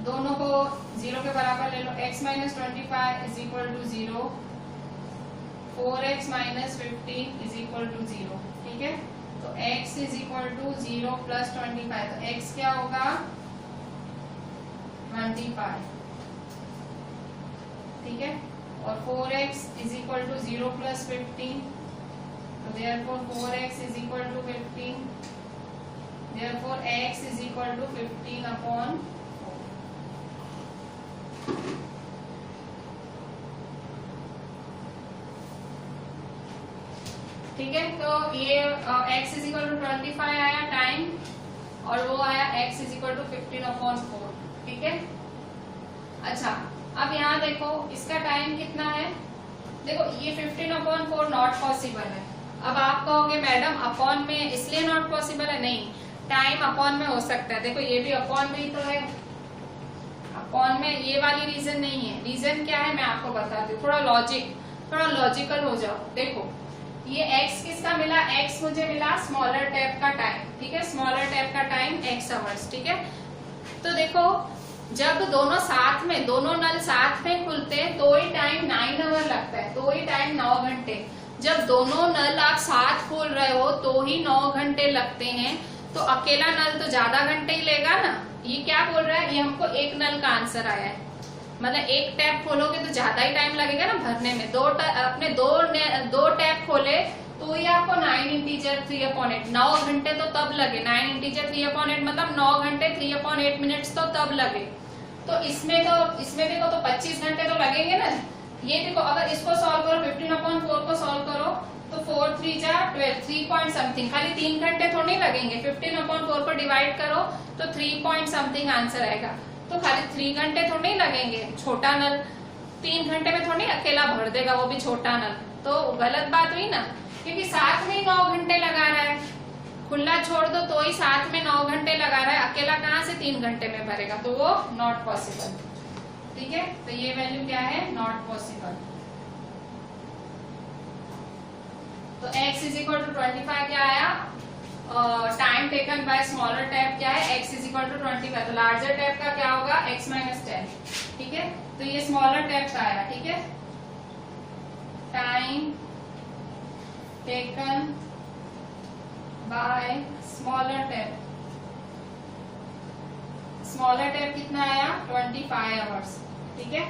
दोनों को 0 के बराबर ले लो. x minus 25 is equal to 0, 4x minus 15 is equal to 0. ठीक है, तो x is equal to 0 plus 25, तो x क्या होगा 25. ठीक है, और 4x is equal to 0 plus 15, तो therefore 4x is equal to 15, therefore x is equal to 15 upon 4. ठीक है, तो ये x is equal to 25 आया टाइम, और वो आया x is equal to 15 upon 4. ठीक है, अच्छा अब यहाँ देखो इसका टाइम कितना है. देखो ये 15 अपॉन 4 नॉट पॉसिबल है. अब आप कहोगे मैडम अपॉन में इसलिए नॉट पॉसिबल है. नहीं, टाइम अपॉन में हो सकता है. देखो ये भी अपॉन में ही तो है, अपॉन में ये वाली रीजन नहीं है. रीजन क्या है मैं आपको बताती हूँ, थोड़ा लॉजिक थोड़ा लॉजिकल हो जाओ। देखो ये x किसका मिला, x मुझे मिला स्मॉलर टैप का टाइम, ठीक है, स्मॉलर टैप का टाइम x आवर्स, ठीक है। तो देखो जब दोनों साथ में, दोनों नल साथ में खुलते हैं तो ही टाइम 9 आवर लगता है, तो ही टाइम 9 घंटे। जब दोनों नल आप साथ खोल रहे हो तो ही 9 घंटे लगते हैं, तो अकेला नल तो ज्यादा घंटे ही लेगा ना। ये क्या बोल रहा है, ये हमको एक नल का आंसर आया है, मतलब एक टैप खोलोगे तो ज्यादा ही टाइम लगेगा ना भरने में। अपने दो टैप खोले तो ये आपको 9 इंटीजर 3/8, 9 घंटे तो तब लगे। 9 इंटीजर 3/8 मतलब 9 घंटे 3/8 मिनट्स तो तब लगे। तो इसमें देखो तो 25 घंटे तो लगेंगे ना। ये देखो अगर इसको सॉल्व करो 15/4 को सॉल्व करो तो 4 3 जा 12, 3 पॉइंट समथिंग, खाली 3 घंटे थोड़ी नहीं लगेंगे। 15/4 को डिवाइड करो तो 3 पॉइंट समथिंग आंसर आएगा। तो खाली 3 घंटे थोड़ी नहीं लगेंगे। छोटा नल 3 घंटे में थोड़ी अकेला भर देगा, वो भी छोटा नल। तो गलत बात हुई ना, क्योंकि साथ में 9 घंटे लगा रहा है। खुला छोड़ दो तो ही साथ में 9 घंटे लगा रहा है, अकेला कहाँ से 3 घंटे में भरेगा, तो वो नॉट पॉसिबल। ठीक है, तो ये वैल्यू क्या है, नॉट पॉसिबल। तो x इज इक्वल टू 25 क्या आया, time taken by smaller tap क्या है, x इज इक्वल टू 25। तो लार्जर टैप का क्या होगा, x माइनस 10। ठीक है, तो ये स्मॉलर टैप का आया। ठीक है, time taken by smaller tap, smaller tap कितना आया 25 आवर्स। ठीक है,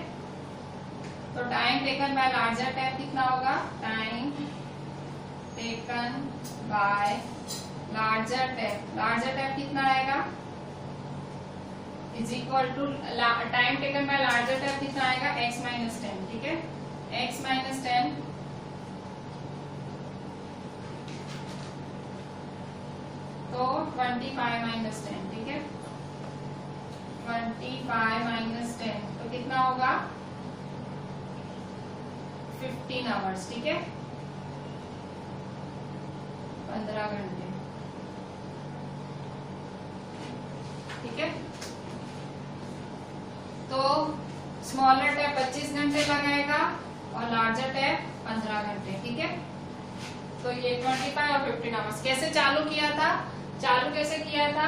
तो time taken by larger tap कितना होगा, time taken by larger tap कितना आएगा, is equal to time taken by larger tap कितना आएगा, x माइनस 10। ठीक है, x माइनस 10 तो 25 माइनस 10। ठीक है, 25 माइनस 10 तो कितना होगा 15 आवर्स। ठीक है, 15 घंटे। ठीक है, तो स्मॉलर टैप 25 घंटे लगाएगा और लार्जर टैप 15 घंटे। ठीक है, तो ये 25 और 15 आवर्स। कैसे चालू किया था, कैसे किया था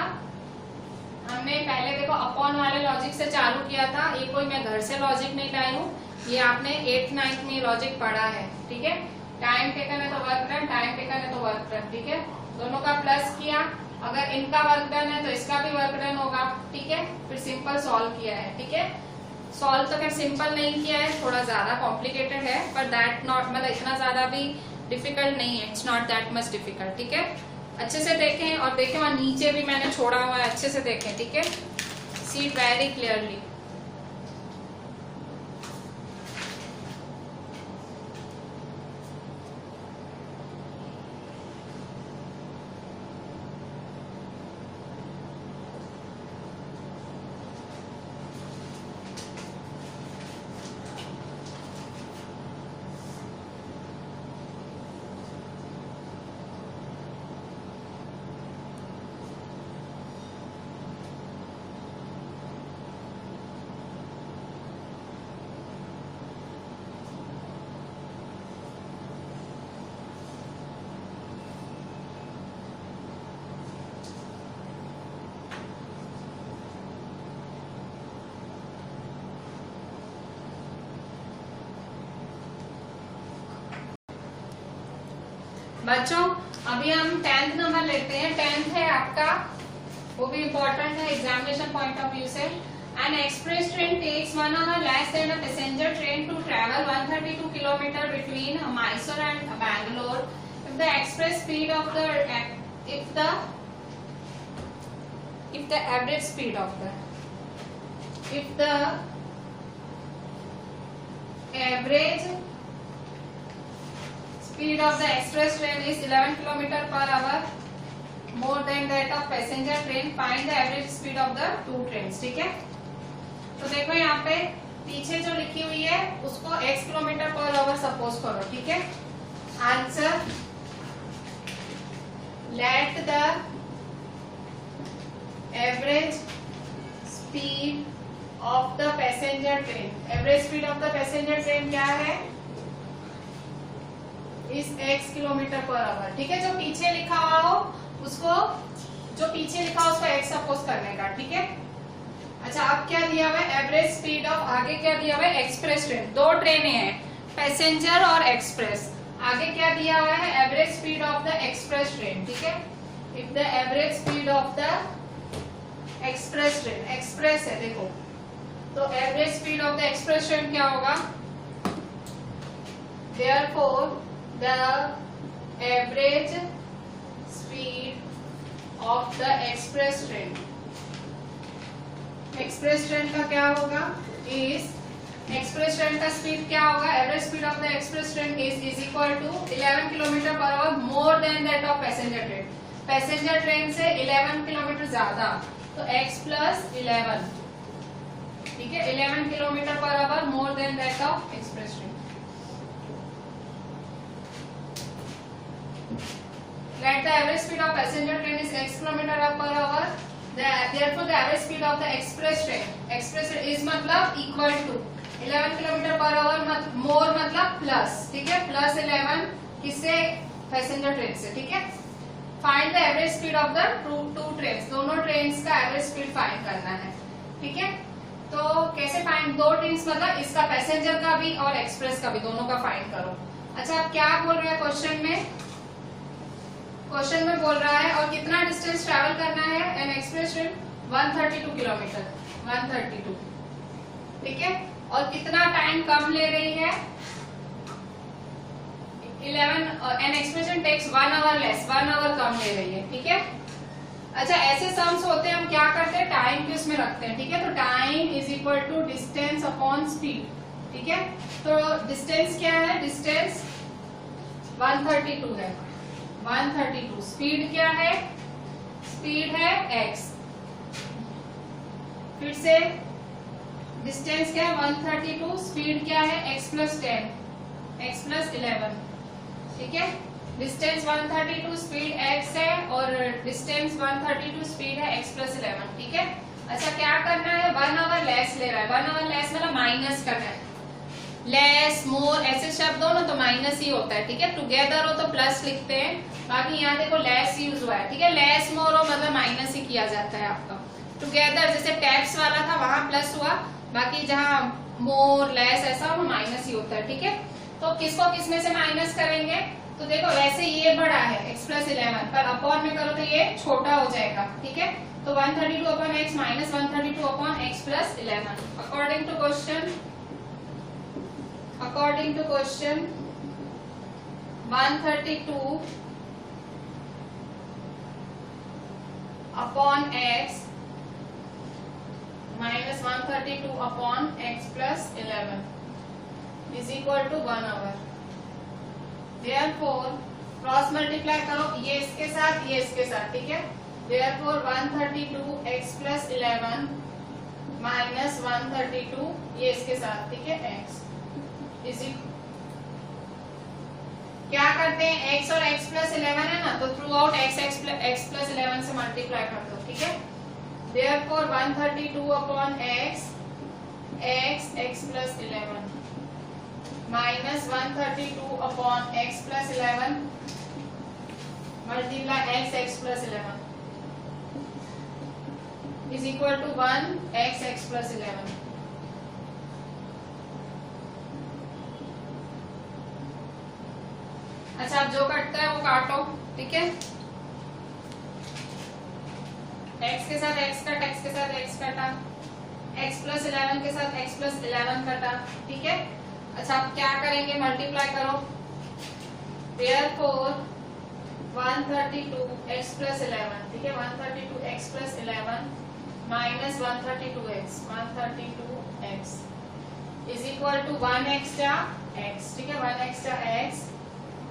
हमने, पहले देखो अपॉन वाले लॉजिक से चालू किया था। ये कोई मैं घर से लॉजिक नहीं लाई हूँ, ये आपने 8th 9th में लॉजिक पढ़ा है। ठीक है, टाइम टेकन है तो वर्क डन, टाइम टेकन है तो वर्क डन। ठीक है, दोनों का प्लस किया, अगर इनका वर्क डन है तो इसका भी वर्क डन होगा। ठीक है, फिर सिंपल सॉल्व किया है। ठीक है, सॉल्व तो खैर सिंपल नहीं किया है, थोड़ा ज्यादा कॉम्प्लिकेटेड है, पर दैट नॉट, मतलब इतना ज्यादा भी डिफिकल्ट नहीं है, it's not that much difficult. ठीक है, अच्छे से देखें और देखें वहां नीचे भी मैंने छोड़ा हुआ है, अच्छे से देखें। ठीक है, सी इट वेरी क्लियरली। बच्चों अभी हम 10th नंबर लेते हैं। 10th है आपका, वो भी इम्पोर्टेंट है एग्जामिनेशन पॉइंट ऑफ व्यू से। An express train takes 1 hour less than a passenger train to travel 132 kilometer between Mysore and Bangalore. If the average speed of the speed of the express train is 11 km per hour more than that of passenger train, find the average speed of the two trains. ठीक है, तो देखो यहाँ पे पीछे जो लिखी हुई है उसको x kilometre per our suppose करो। ठीक है, answer, let the average speed of the passenger train, average speed of the passenger train क्या है is x kilometre per hour. ठीक है, जो पीछे लिखा हुआ हो उसको, जो पीछे लिखा हो उसको x सपोज करने का। ठीक है, अच्छा अब क्या दिया हुआ है, एवरेज स्पीड ऑफ, आगे क्या दिया हुआ है, एक्सप्रेस ट्रेन, दो ट्रेनें हैं, पैसेंजर और एक्सप्रेस। आगे क्या दिया हुआ है, average speed of the express train. ठीक है, if the average speed of the express train, express है देखो, तो average speed of the express train क्या होगा, therefore the average speed of the express train, express train का क्या होगा, इज, एक्सप्रेस ट्रेन का स्पीड क्या होगा, average speed of the express train is equal to 11 kilometre per hour more than that of passenger train. Passenger train से 11 kilometre ज्यादा, तो x plus 11। ठीक है, 11 kilometre per hour more than that of express train. Let the average speed of passenger train is x kilometer per hour. Therefore, the average speed of the express train is मतलब equal to 11 kilometre per hour, more मतलब plus. ठीक है, plus 11 किससे, passenger train से। ठीक है, find the average speed of the to trains, दोनों trains का एवरेज स्पीड फाइंड करना है। ठीक है, तो कैसे फाइंड, दो ट्रेन्स मतलब इसका पैसेंजर का भी और एक्सप्रेस का भी, दोनों का फाइंड करो। अच्छा अब क्या बोल रहा है क्वेश्चन में, क्वेश्चन में बोल रहा है और कितना डिस्टेंस ट्रैवल करना है, एन एक्सप्रेस ट्रेन 132 किलोमीटर, 132। ठीक है, और कितना टाइम कम ले रही है, 11, an express train takes 1 hour less, 1 hour कम ले रही है। ठीक है, अच्छा ऐसे सम्स होते हैं, हम क्या करते हैं, टाइम भी उसमें रखते हैं। ठीक है, तो time is equal to distance upon speed. ठीक है, तो डिस्टेंस क्या है, डिस्टेंस 132 है, 132। स्पीड क्या है, स्पीड है x। फिर से डिस्टेंस क्या है 132, स्पीड क्या है x प्लस 10, x प्लस 11। ठीक है, डिस्टेंस 132, स्पीड x है, और डिस्टेंस 132, स्पीड है x प्लस 11। ठीक है, अच्छा क्या करना है, 1 आवर लेस ले रहा है, 1 आवर लेस मतलब माइनस करना है, लेस मोर ऐसे शब्द हो ना तो माइनस ही होता है। ठीक है, टुगेदर हो तो प्लस लिखते हैं, बाकी यहाँ देखो लेस यूज हुआ है। ठीक है, लेस मोर हो मतलब माइनस ही किया जाता है आपका। टुगेदर जैसे टैक्स वाला था वहां प्लस हुआ, बाकी जहाँ मोर लेस ऐसा हो माइनस ही होता है। ठीक है, तो किसको किसमें से माइनस करेंगे, तो देखो वैसे ये बड़ा है x प्लस 11, पर अपॉन में करो तो ये छोटा हो जाएगा। ठीक है, तो 132 upon x minus 132 upon x plus 11। According to question, according to question 132 upon x minus 132 upon x plus 11 is equal to 1 hour। therefore cross multiply करो, ये इसके साथ ये इसके साथ। ठीक है, therefore 132 x plus 11 minus 132 ये इसके साथ। ठीक है, x क्या करते हैं, x और x प्लस 11 है ना, तो थ्रू आउट x प्लस 11 से मल्टीप्लाई कर दो। ठीक है, therefore 132 upon x, x plus 11 minus 132 upon x plus 11 multiply x plus 11 is equal to 1 x plus 11। अच्छा अब जो कटता है वो काटो। ठीक है, x के साथ x कट, x के साथ x कटा, x प्लस 11 के साथ x प्लस 11 कटा। ठीक है, अच्छा अब क्या करेंगे, मल्टीप्लाई करो, therefore 132 x प्लस 11। ठीक है, 132 x plus 11 minus 132 x is equal to 1 extra x। ठीक है, 1 एक्स्ट्रा x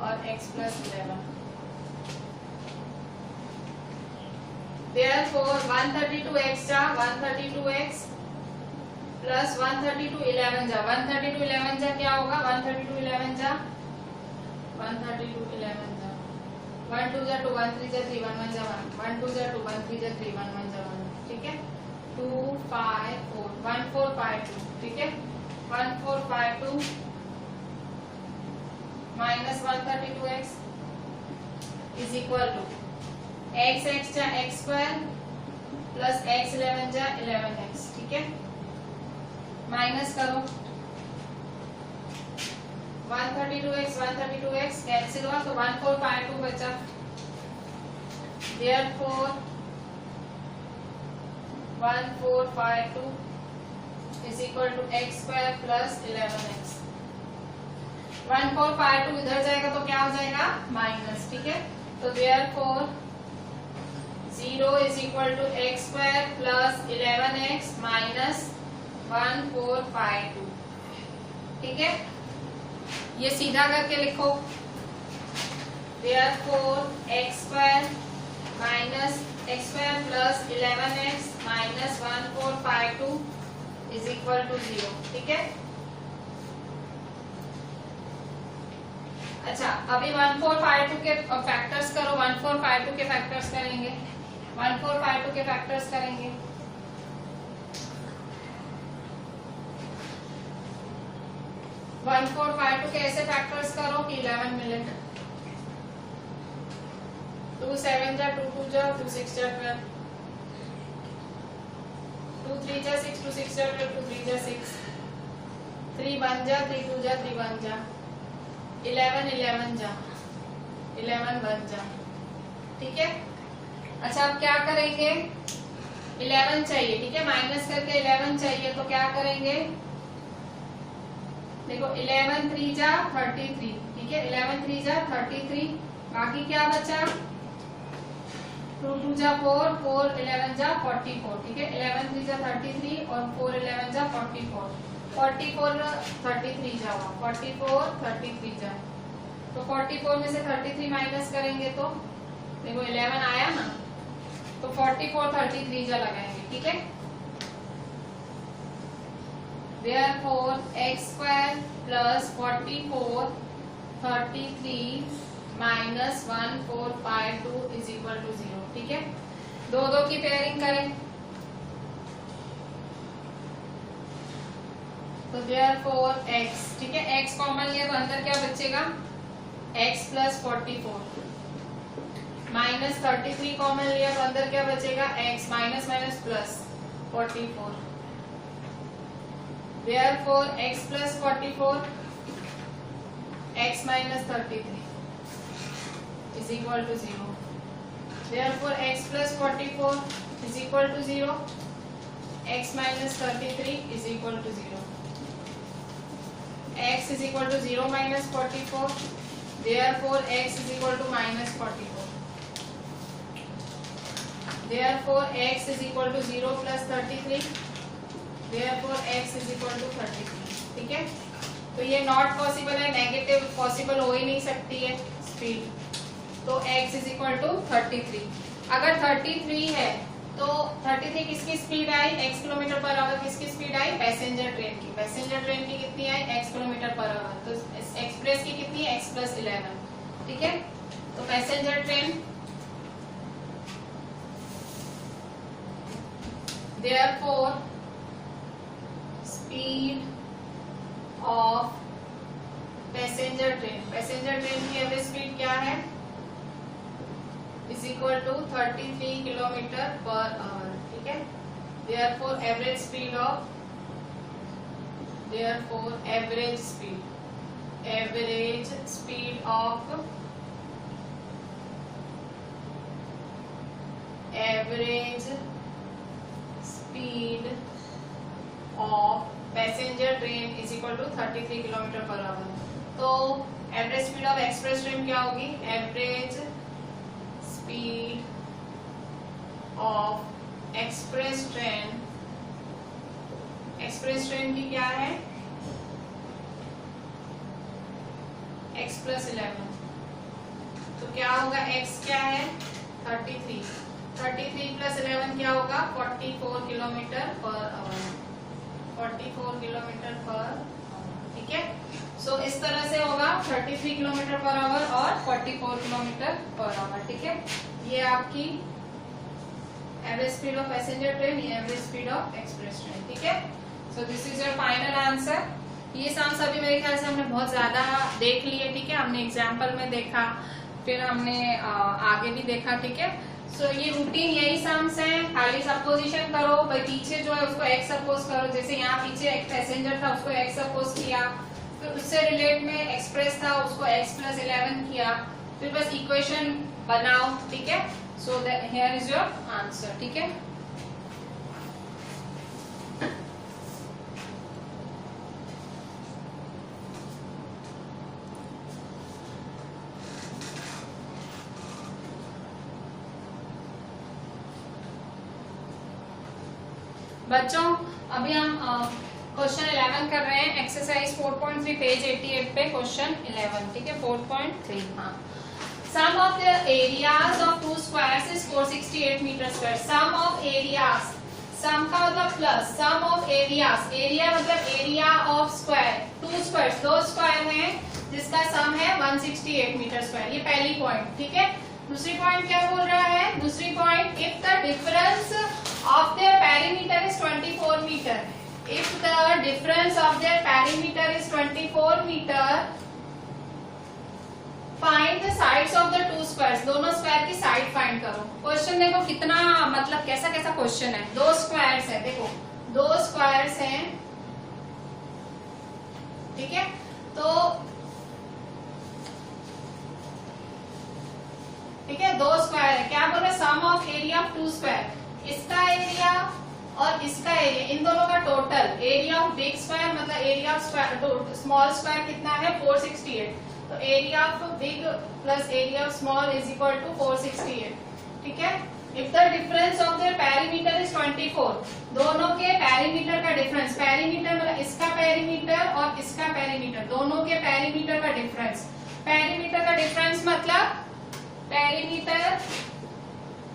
और x plus 11। therefore 132 extra 132x plus 132 11 जा 132 11 जा क्या होगा, 132 11 जा 132 11 जा 1 2 जा 2 1 3 जा 3 1 1 जा 1 2 जा 2 1 3 जा 3 1 1 जा 1। ठीक है, 2 5 4 1 4 5 2। ठीक है, 1 4 5 2 minus 132x is equal to x x जा एक्स स्क्वायर प्लस एक्स 11 जा 11x, ठीक है। माइनस करो 132x कैंसिल हुआ तो 1452 बचा। Therefore 1452 is equal to x square plus 11x। 1452 इधर जाएगा तो क्या हो जाएगा माइनस, ठीक है। तो therefore 0 is equal to x square plus 11x minus 1452, ठीक है। ये सीधा करके लिखो therefore x square minus x square plus 11x minus 1452 is equal to 0, ठीक है। अच्छा अभी 1452 के फैक्टर्स करो। 1452 के फैक्टर्स करेंगे 1452 के फैक्टर्स करेंगे 1452 के ऐसे फैक्टर्स करो कि 11 मिले। 2 7 जा 2 2 जा 2 6 जा 12, 2 3 जा 6 2 6 जा 12, 2 3 जा 6, 3 1 जा 3 2 जा 3 1 जा 11 11 जा 11 1 जा, ठीक है। अच्छा अब क्या करेंगे 11 चाहिए, ठीक है। माइनस करके 11 चाहिए तो क्या करेंगे देखो 11 3 जा 33, ठीक है। 11 3 जा 33, बाकी क्या बचा 2 2 जा 4 4 11 जा 44, ठीक है। 11 3 जा 33 और 4 11 जा 44, 44 33 जा हुआ 44 33 जा, तो 44 में से 33 माइनस करेंगे तो देखो 11 आया ना, तो 44 33 जा लगाएंगे, ठीक है। Therefore x square plus 44 33 minus 1452 is equal to 0, ठीक है। दो दो की पेयरिंग करें तो therefore x, ठीक है। x कॉमन लिया तो अंदर क्या बचेगा x plus 44 माइनस 33 कॉमन लिया तो अंदर क्या बचेगा x minus minus plus 44। Therefore x plus 44 x minus 33 is equal to 0. Therefore x plus 44 is equal to 0, x minus 33 is equal to 0. X is equal to 0 minus 44, therefore x is equal to minus 44. Therefore x is equal to 0 plus 33, therefore x is equal to 33, ठीक है। तो ये not possible है, negative possible हो ही नहीं सकती है speed, तो x is equal to 33। अगर 33 है तो 33 किसकी स्पीड आई x किलोमीटर पर आवर, किसकी स्पीड आई पैसेंजर ट्रेन की। पैसेंजर ट्रेन की कितनी आई x किलोमीटर पर आवर, तो एक्सप्रेस की कितनी है x plus 11, ठीक है। तो passenger train therefore speed of passenger train की एवरेज स्पीड क्या है is equal to 33 kilometre per hour, ठीक है। therefore average speed of passenger train is equal to 33 kilometre per hour. तो average speed of express train क्या होगी, average speed of express train की क्या है x plus 11, तो क्या होगा x क्या है 33 plus 11 क्या होगा 44 kilometre per our, 44 kilometre per hour, ठीक है। सो इस तरह से होगा 33 किलोमीटर पर आवर और 44 किलोमीटर पर आवर, ठीक है। ये आपकी average speed of passenger train, ये average speed of express train, ठीक है। So this is your final answer. ये सम्स अभी मेरे ख्याल से हमने बहुत ज्यादा देख लिए, ठीक है, हमने एग्जाम्पल में देखा, फिर हमने आगे भी देखा, ठीक है। सो ये रूटीन यही सम्स हैं, खाली सपोजिशन करो भाई, पीछे जो है उसको एक्स सपोज करो, जैसे यहाँ पीछे एक पैसेंजर था उसको एक्स सपोज किया, फिर उससे रिलेट में एक्सप्रेस था उसको x + 11 किया, फिर बस इक्वेशन बनाओ, ठीक है। So here is your answer, ठीक है। बच्चों अभी हम क्वेश्चन 11 कर रहे हैं, एक्सरसाइज 4.3 पेज 88 पे क्वेश्चन 11, ठीक है, 4.3। हाँ, sum of the areas of two squares is 468 metre square. Sum of areas, sum का मतलब plus, sum of areas, area मतलब area of square, two squares, दो स्क्वायर हैं जिसका सम है 168 मीटर स्क्वायर। ये पहली पॉइंट, ठीक है। दूसरी पॉइंट क्या बोल रहा है, दूसरी point, if the difference of their perimeter is 24 meter. If the difference of their perimeter is 24 meter, find the sides of the two squares. दोनों स्क्वायर की साइड फाइंड करो। क्वेश्चन देखो कितना मतलब कैसा कैसा क्वेश्चन है। दो स्क्वायर्स है, देखो दो स्क्वायर्स हैं, ठीक है। तो ठीक है, दो स्क्वायर है, क्या बोल रहे, sum of area of two square, इसका एरिया और इसका एरिया, इन दोनों का total area of big square मतलब एरिया ऑफ स्मॉल स्क्वायर कितना है 468। तो area of big plus area of small is equal to 468, ठीक है। If the difference of their perimeter is 24, दोनों के पेरीमीटर का डिफरेंस, पेरीमीटर मतलब इसका पेरीमीटर और इसका पेरीमीटर, दोनों के पेरीमीटर का डिफरेंस, पेरीमीटर का डिफरेंस मतलब पेरीमीटर,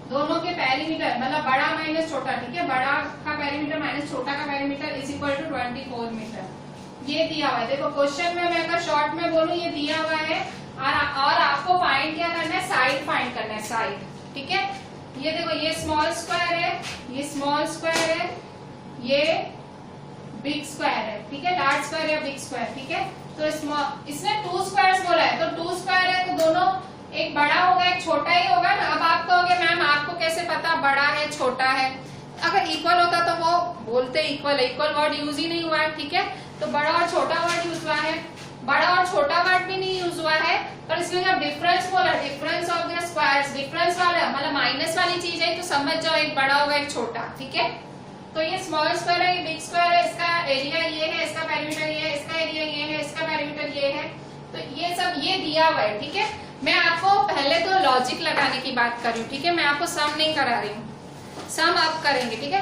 दोनों के पेरीमीटर मतलब बड़ा माइनस छोटा, ठीक है, बड़ा का पेरीमीटर माइनस छोटा का perimeter is equal to 24 metre. ये दिया हुआ है, देखो क्वेश्चन में मैं अगर शॉर्ट में बोलूं ये दिया हुआ है, और आपको फाइंड क्या करना है, साइड फाइंड करना है, साइड, ठीक है। ये देखो ये स्मॉल स्क्वायर है, ये स्मॉल स्क्वायर है, ये बिग स्क्वायर है, ठीक है, लार्ज स्क्वायर या बिग स्क्वायर, ठीक है। तो इसने टू स्क्वायर्स बोला है, तो टू स्क्वायर है तो दोनों एक बड़ा होगा एक छोटा ही होगा ना। अब आप कहोगे मैम आपको कैसे पता बड़ा है छोटा है, अगर इक्वल होता तो वो बोलते इक्वल है, इक्वल वर्ड यूज ही नहीं हुआ है, ठीक है। तो बड़ा और छोटा वर्ड यूज हुआ है, बड़ा और छोटा वर्ड भी नहीं यूज हुआ है, पर इसमें जब डिफरेंस बोला, difference of the squares, difference वाला मतलब माइनस वाली चीज है तो समझ जाओ एक बड़ा होगा एक छोटा, ठीक है। तो ये स्मॉल स्क्वायर है, ये बिग स्क्वायर है, इसका एरिया ये है, इसका पेरीमीटर ये है, इसका एरिया ये है, इसका पेरीमीटर ये है, तो ये सब ये दिया हुआ है, ठीक है। मैं आपको पहले तो लॉजिक लगाने की बात कर रही हूँ, ठीक है, मैं आपको सम नहीं करा रही हूँ, सम आप करेंगे, ठीक है।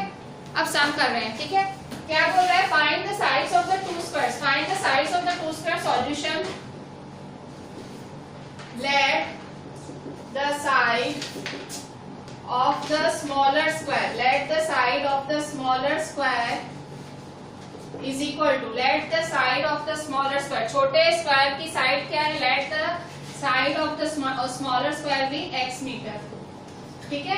अब सम कर रहे हैं, ठीक है। क्या बोल रहा है, find the sides of the two squares, find the sides of the two square solution, let the side of the smaller square, let the side of the smaller square is equal to, let the side of the smaller square, छोटे square की side क्या है, let the side of the smaller square भी x metre, ठीक है।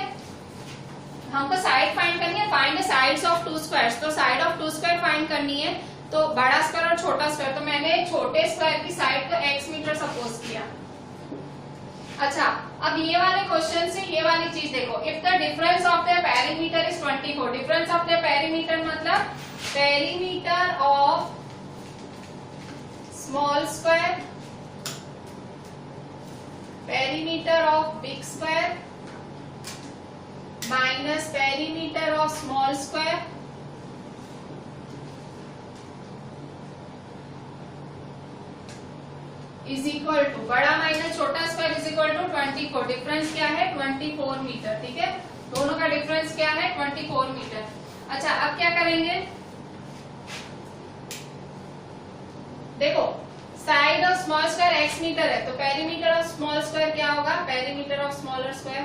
हमको side find करनी है, find the sides of two squares, तो side of two square find करनी है, तो बड़ा स्क्वायर और छोटा स्क्वायर, तो मैंने छोटे स्क्वायर की साइड को x मीटर सपोज किया। अच्छा, अब ये वाले क्वेश्चन से ये वाली चीज देखो, if the difference of the perimeter is 24, difference of the perimeter मतलब perimeter of small square, perimeter of big square minus perimeter of small square is equal to, बड़ा माइनस छोटा square is equal to 24, difference क्या है 24 metre, ठीक है, दोनों का difference क्या है 24 मीटर। अच्छा, अब क्या करेंगे, देखो side of small square x metre है, तो पेरीमीटर ऑफ स्मॉल स्क्वायर क्या होगा, perimeter of smaller square,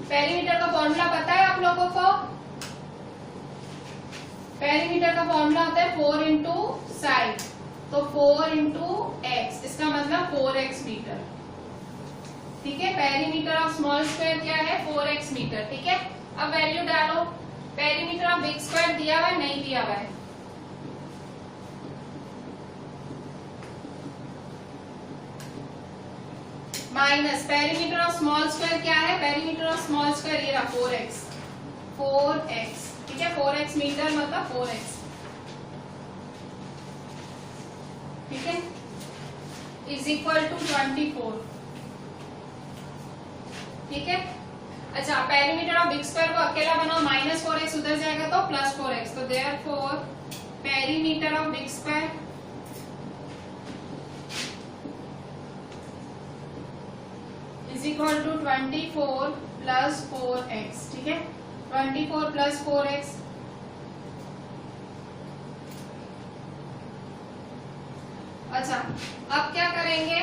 perimeter का फॉर्मूला पता है आप लोगों को, पेरीमीटर का फॉर्मूला होता है 4 इंटू साइड, तो 4 इंटू एक्स, इसका मतलब 4x मीटर, ठीक है। पेरीमीटर ऑफ स्मॉल स्क्वायर क्या है 4x मीटर, ठीक है। अब वैल्यू डालो, पेरीमीटर ऑफ बिग स्क्वायर दिया हुआ है नहीं दिया हुआ है, minus perimeter of small square क्या है, पेरीमीटर ऑफ स्मॉल स्क्वायर ये रहा 4x, 4x, ठीक है, 4x मीटर मतलब 4x, ठीक है, इज इक्वल टू 24, ठीक है। अच्छा, पेरीमीटर ऑफ बिग स्क्वायर को अकेला बनाओ, -4x उधर जाएगा तो +4x, तो therefore perimeter of big square is equal to 24 + 4x, ठीक है, 24 + 4x, अच्छा अब क्या करेंगे,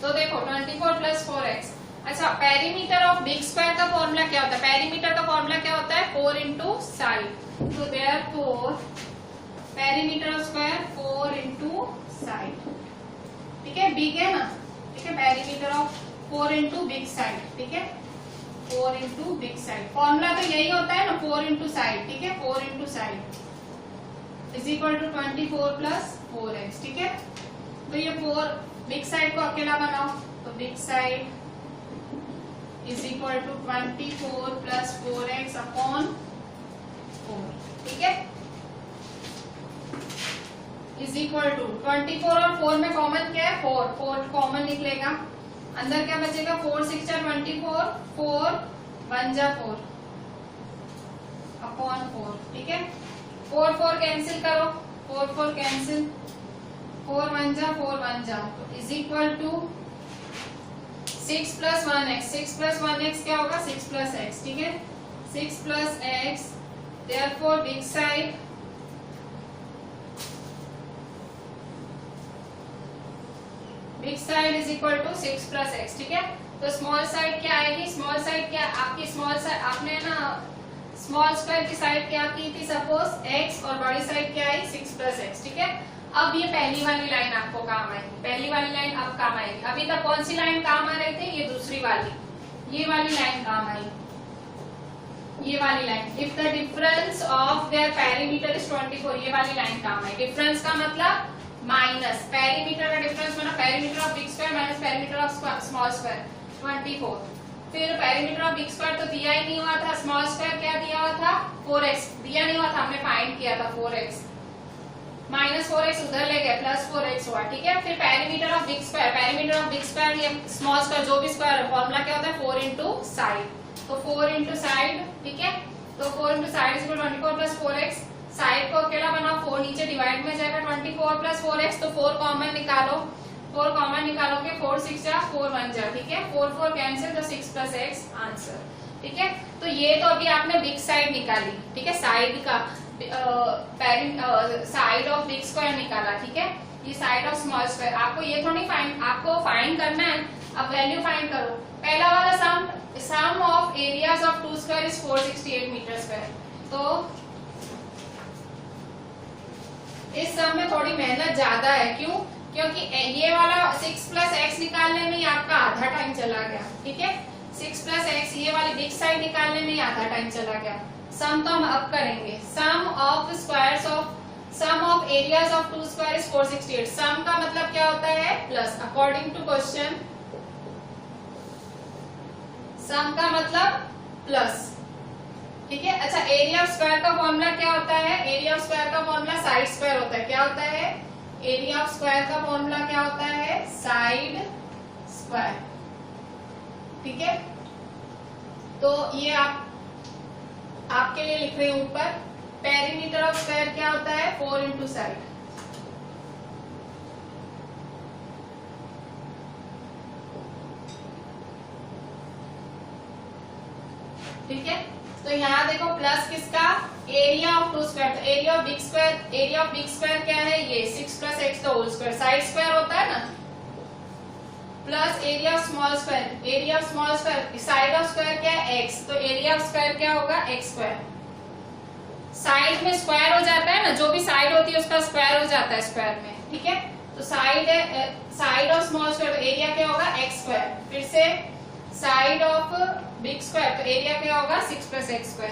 तो देखो 24 + 4x, अच्छा पेरीमीटर ऑफ बिग स्क्वायर का फॉर्मूला क्या होता है, पेरीमीटर का फॉर्मूला क्या होता है 4 × साइड, तो therefore perimeter of square 4 × side, ठीक है, बिग है ना, ठीक है, पेरीमीटर ऑफ 4 × बिग साइड, ठीक है, 4 × बिग साइड, फॉर्मूला तो यही होता है ना 4 × साइड, ठीक है, 4 × side is equal to 24 + 4x, ठीक है। तो ये 4 बिग साइड को अकेला बनाओ, तो big side is equal to 24 + 4x upon 4, ठीक है, इज इक्वल टू 24 और 4 में कॉमन क्या है 4, 4 कॉमन निकलेगा, अंदर क्या बचेगा 4 × 6 = 24, 4 1 × 4 अपॉन 4, ठीक है, 4 4 कैंसिल करो, 4 4 कैंसिल, 4 1 × 4 1 × तो is equal to 6 + 1x, 6 + 1x क्या होगा 6 + x, ठीक है, 6 + x, therefore big side is equal to 6 + x, ठीक है। तो स्मॉल साइड क्या आएगी, स्मॉल साइड क्या आपकी, स्मॉल साइड आपने ना स्मॉल स्क्वायर की साइड क्या की थी सपोज x, और बड़ी साइड क्या आई 6 + x, ठीक है। अब ये पहली वाली लाइन आपको काम आएगी, पहली वाली लाइन अब काम आएगी, अभी तक कौन सी लाइन काम आ रही थी, ये दूसरी वाली, ये वाली लाइन काम आई, ये वाली line, if the difference of their perimeter is 24, ये वाली लाइन काम आई, डिफरेंस का मतलब माइनस पेरीमीटर का डिफरेंस माना perimeter of big square minus perimeter of small square 24, फिर पेरीमीटर ऑफ बिग स्क्वायर तो दिया ही नहीं हुआ था, स्मॉल स्क्वायर क्या दिया हुआ था 4x, दिया नहीं हुआ था, हमने फाइंड किया था 4x, -4x उधर ले गए, +4x हुआ, ठीक है। फिर perimeter of big square, perimeter of big square या स्मॉल स्क्वायर जो भी स्क्वायर है, फॉर्मूला क्या होता है 4 × साइड, तो 4 × साइड, ठीक है, तो 4 × साइड इज 24 + 4x, साइड को अकेला बनाओ, 4 नीचे डिवाइड में जाएगा, 24 + 4x, तो 4 कॉमन निकालो, 4 कॉमन निकालोगे, 4 6 × 4 1 × ठीक है, 4 4 कैंसिल, तो 6 + x आंसर, ठीक है। तो ये तो अभी आपने बिग साइड निकाली, ठीक है, साइड का साइड ऑफ बिग स्क्वायर निकाला, ठीक है, ये साइड ऑफ स्मॉल स्क्वायर, आपको ये थोड़ी फाइंड, आपको फाइंड करना है, अब वैल्यू फाइंड करो, पहला वाला sum of areas of 2 square is 468 metre square, तो इस सम में थोड़ी मेहनत ज्यादा है, क्यों, क्योंकि ये वाला 6 + x निकालने में ही आपका आधा टाइम चला गया, ठीक है, 6 + x, ये वाली बिग साइड निकालने में ही आधा टाइम चला गया। सम तो हम अब करेंगे, sum of areas of 2 square is 468, sum का मतलब क्या होता है plus, according to question sum का मतलब प्लस, ठीक है। अच्छा, एरिया ऑफ स्क्वायर का फॉर्मूला क्या होता है, एरिया ऑफ स्क्वायर का फॉर्मूला साइड स्क्वायर होता है, क्या होता है, एरिया ऑफ स्क्वायर का फॉर्मूला क्या होता है साइड स्क्वायर, ठीक है। तो ये आपके लिए लिख रही हूं ऊपर, पेरीमीटर ऑफ स्क्वायर क्या होता है 4 × साइड, ठीक है। तो यहाँ देखो प्लस किसका, एरिया ऑफ 2 स्क्वायर, तो एरिया ऑफ बिग स्क्वायर क्या है, ये 6 + x का होल स्क्वायर, साइड स्क्वायर होता है ना, plus area of small square, area of small square, side of square क्या है x, तो एरिया ऑफ स्क्वायर क्या होगा x², साइड में स्क्वायर हो जाता है ना, जो भी साइड होती है उसका स्क्वायर हो जाता है स्क्वायर में, ठीक है। तो साइड ऑफ स्मॉल स्क्वायर, तो एरिया क्या होगा x², फिर से साइड ऑफ बिग स्क्वायर, तो एरिया क्या होगा 6 + x²,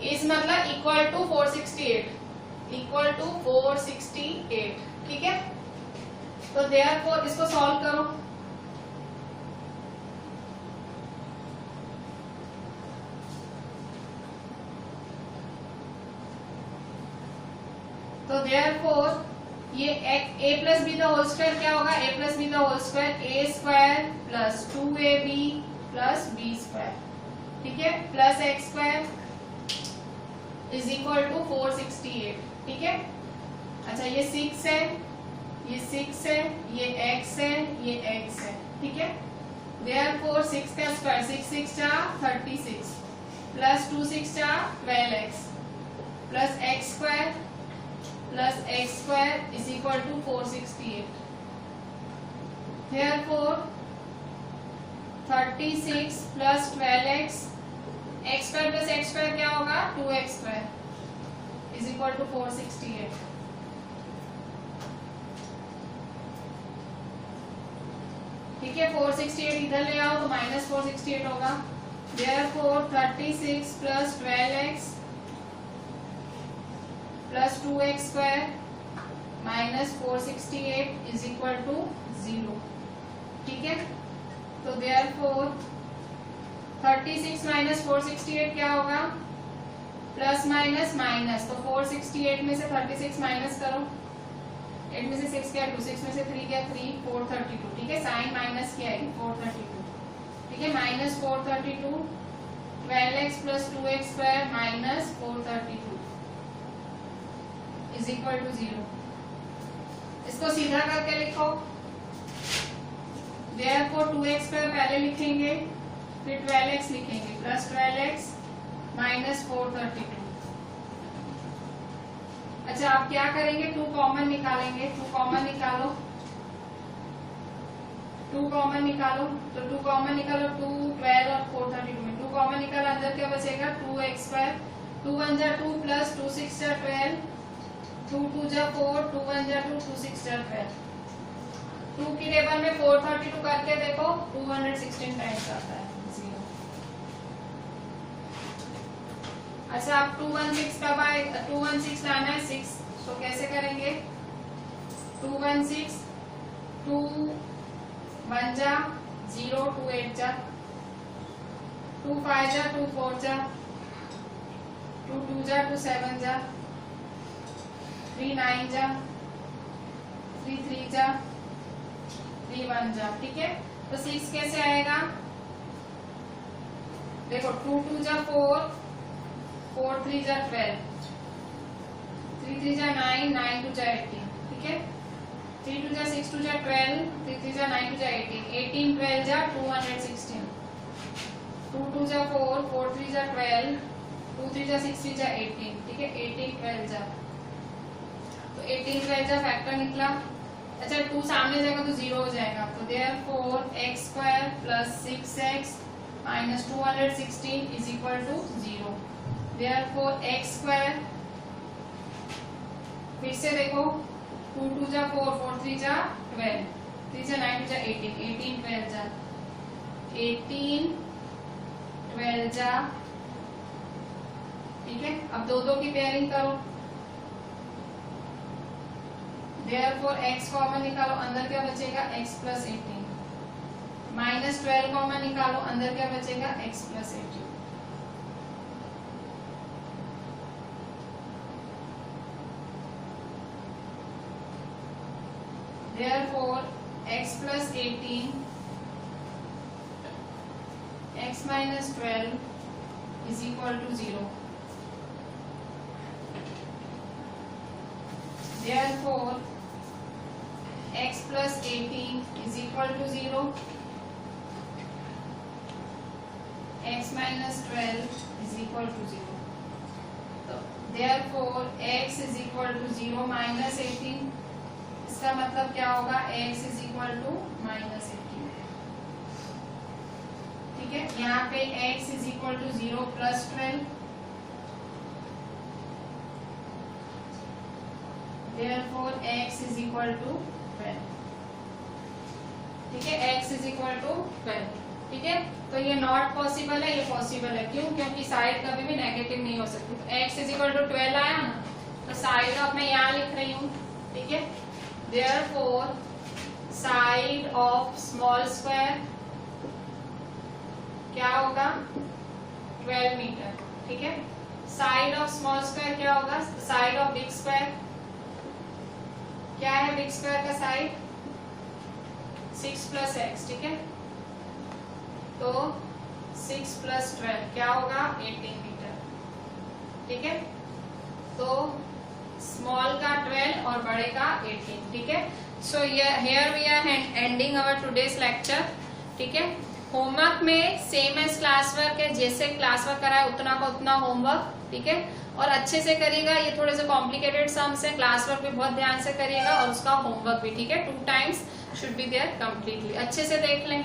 इस मतलब इक्वल टू 468, ठीक है। तो देयरफॉर इसको सॉल्व करो। तो देयरफॉर ये a plus b the whole square क्या होगा, a plus b the whole square a square plus 2ab plus b square, ठीक है, plus x square is equal to 468, ठीक है। अच्छा ये 6 है, ये 6 है, ये x है, ये x है, ठीक है। देयरफॉर 6 का स्क्वायर 6 6 जा 36 प्लस 2 6 जा 12x plus x square plus x square is equal to 468। Therefore 36 plus 12x, x square plus x square क्या होगा 2x square is equal to 468। ठीक है, 468 इधर ले आओ तो माइनस 468 होगा। Therefore 36 plus 12x plus 2x square minus 468 is equal to 0, ठीक है। तो देयरफॉर 36 माइनस 468 क्या होगा, प्लस माइनस माइनस, तो 468 में से 36 माइनस करो, 8 में से 6 क्या 2, 6 में से 3 क्या 3, 432, ठीक है। साइन माइनस क्या है 432, ठीक है, minus 432 12x plus 2x square minus 432 is equal to 0। इसको सीधा करके लिखो। देयरफॉर 2x स्क्वायर पहले लिखेंगे, फिर 12x लिखेंगे प्लस 12x माइनस 432। अच्छा आप क्या करेंगे, 2 कॉमन निकालेंगे, 2 कॉमन निकालो, 2 कॉमन निकालो, तो 2 कॉमन निकालो, 2 12 और 432 में 2 कॉमन निकालो, अंदर क्या बचेगा 2x स्क्वायर, 2 1 जा 2 प्लस 2 6 जा 12, 2 2 जा 4, 2 1 जा 2, 2 6 जा 12। 2 की टेबल में 432 करके देखो 216 टाइम्स आता है 0। अच्छा आप 216 कब आए, 216 लाना है 6, तो कैसे करेंगे, 216 2 1 जा 0, 2 8 जा, 2 5 जा 2 4 जा, 2 2 जा 2 7 जा, 3 9 जा, 3 3 जा, 3 1 जा, ठीक है। तो 6 कैसे आएगा, देखो 2 2 जा 4, 4 3 जा 12, 3 3 जा 9, 9 2 जा 18, ठीक है। 3 2 जा 6 2 जा 12, 3 3 जा 9 2 जा 18, 18 12 जा 216, 2 2 जा 4, 4 3 जा 12, 2 3 जा 6 3 जा 18, ठीक है, 18 12 जा, तो 18 12 जा फैक्टर निकला। अच्छा 2 सामने जाएगा तो 0 हो जाएगा, तो therefore x square plus 6x minus 216 is equal to 0। Therefore x square, फिर से देखो 2 2 जा 4, 4 3 जा 12, 3 जा 9 2 जा 18, 18 12 जा 18 12 जा, ठीक है। अब दो दो की पेयरिंग करो, देयरफॉर x कॉमन निकालो, अंदर क्या बचेगा x प्लस 18, माइनस 12 कॉमन निकालो, अंदर क्या बचेगा x plus 18। Therefore x plus 18 x minus 12 is equal to 0। Therefore, x plus 18 is equal to 0. X minus 12 is equal to 0. So, therefore, x is equal to 0 minus 18. इसका मतलब क्या होगा, x is equal to minus 18. ठीक है, यहाँ पे x is equal to 0 plus 12. Therefore x is equal to 12, ठीक है, x is equal to 12, ठीक है। तो ये नॉट पॉसिबल है, ये पॉसिबल है, क्यों, क्योंकि साइड कभी भी नेगेटिव नहीं हो सकती। तो x is equal to 12 आया ना, तो साइड ऑफ मैं यहाँ लिख रही हूँ, ठीक है। Therefore side of small square क्या होगा 12 मीटर, ठीक है। साइड ऑफ स्मॉल स्क्वायर क्या होगा, साइड ऑफ बिग स्क्वायर क्या है, बिग स्क्वायर का साइड 6 + x, ठीक है। तो 6 + 12 क्या होगा 18 मीटर, ठीक है। तो स्मॉल का 12 और बड़े का 18, ठीक है। So here we are ending our today's lecture, ठीक है। होमवर्क में सेम एज क्लास वर्क है, जैसे क्लास वर्क कराए उतना का उतना होमवर्क, ठीक है। और अच्छे से करिएगा, ये थोड़े से कॉम्प्लिकेटेड सम्स है, क्लास वर्क भी बहुत ध्यान से करिएगा और उसका होमवर्क भी, ठीक है। 2 times should be there completely, अच्छे से देख लें।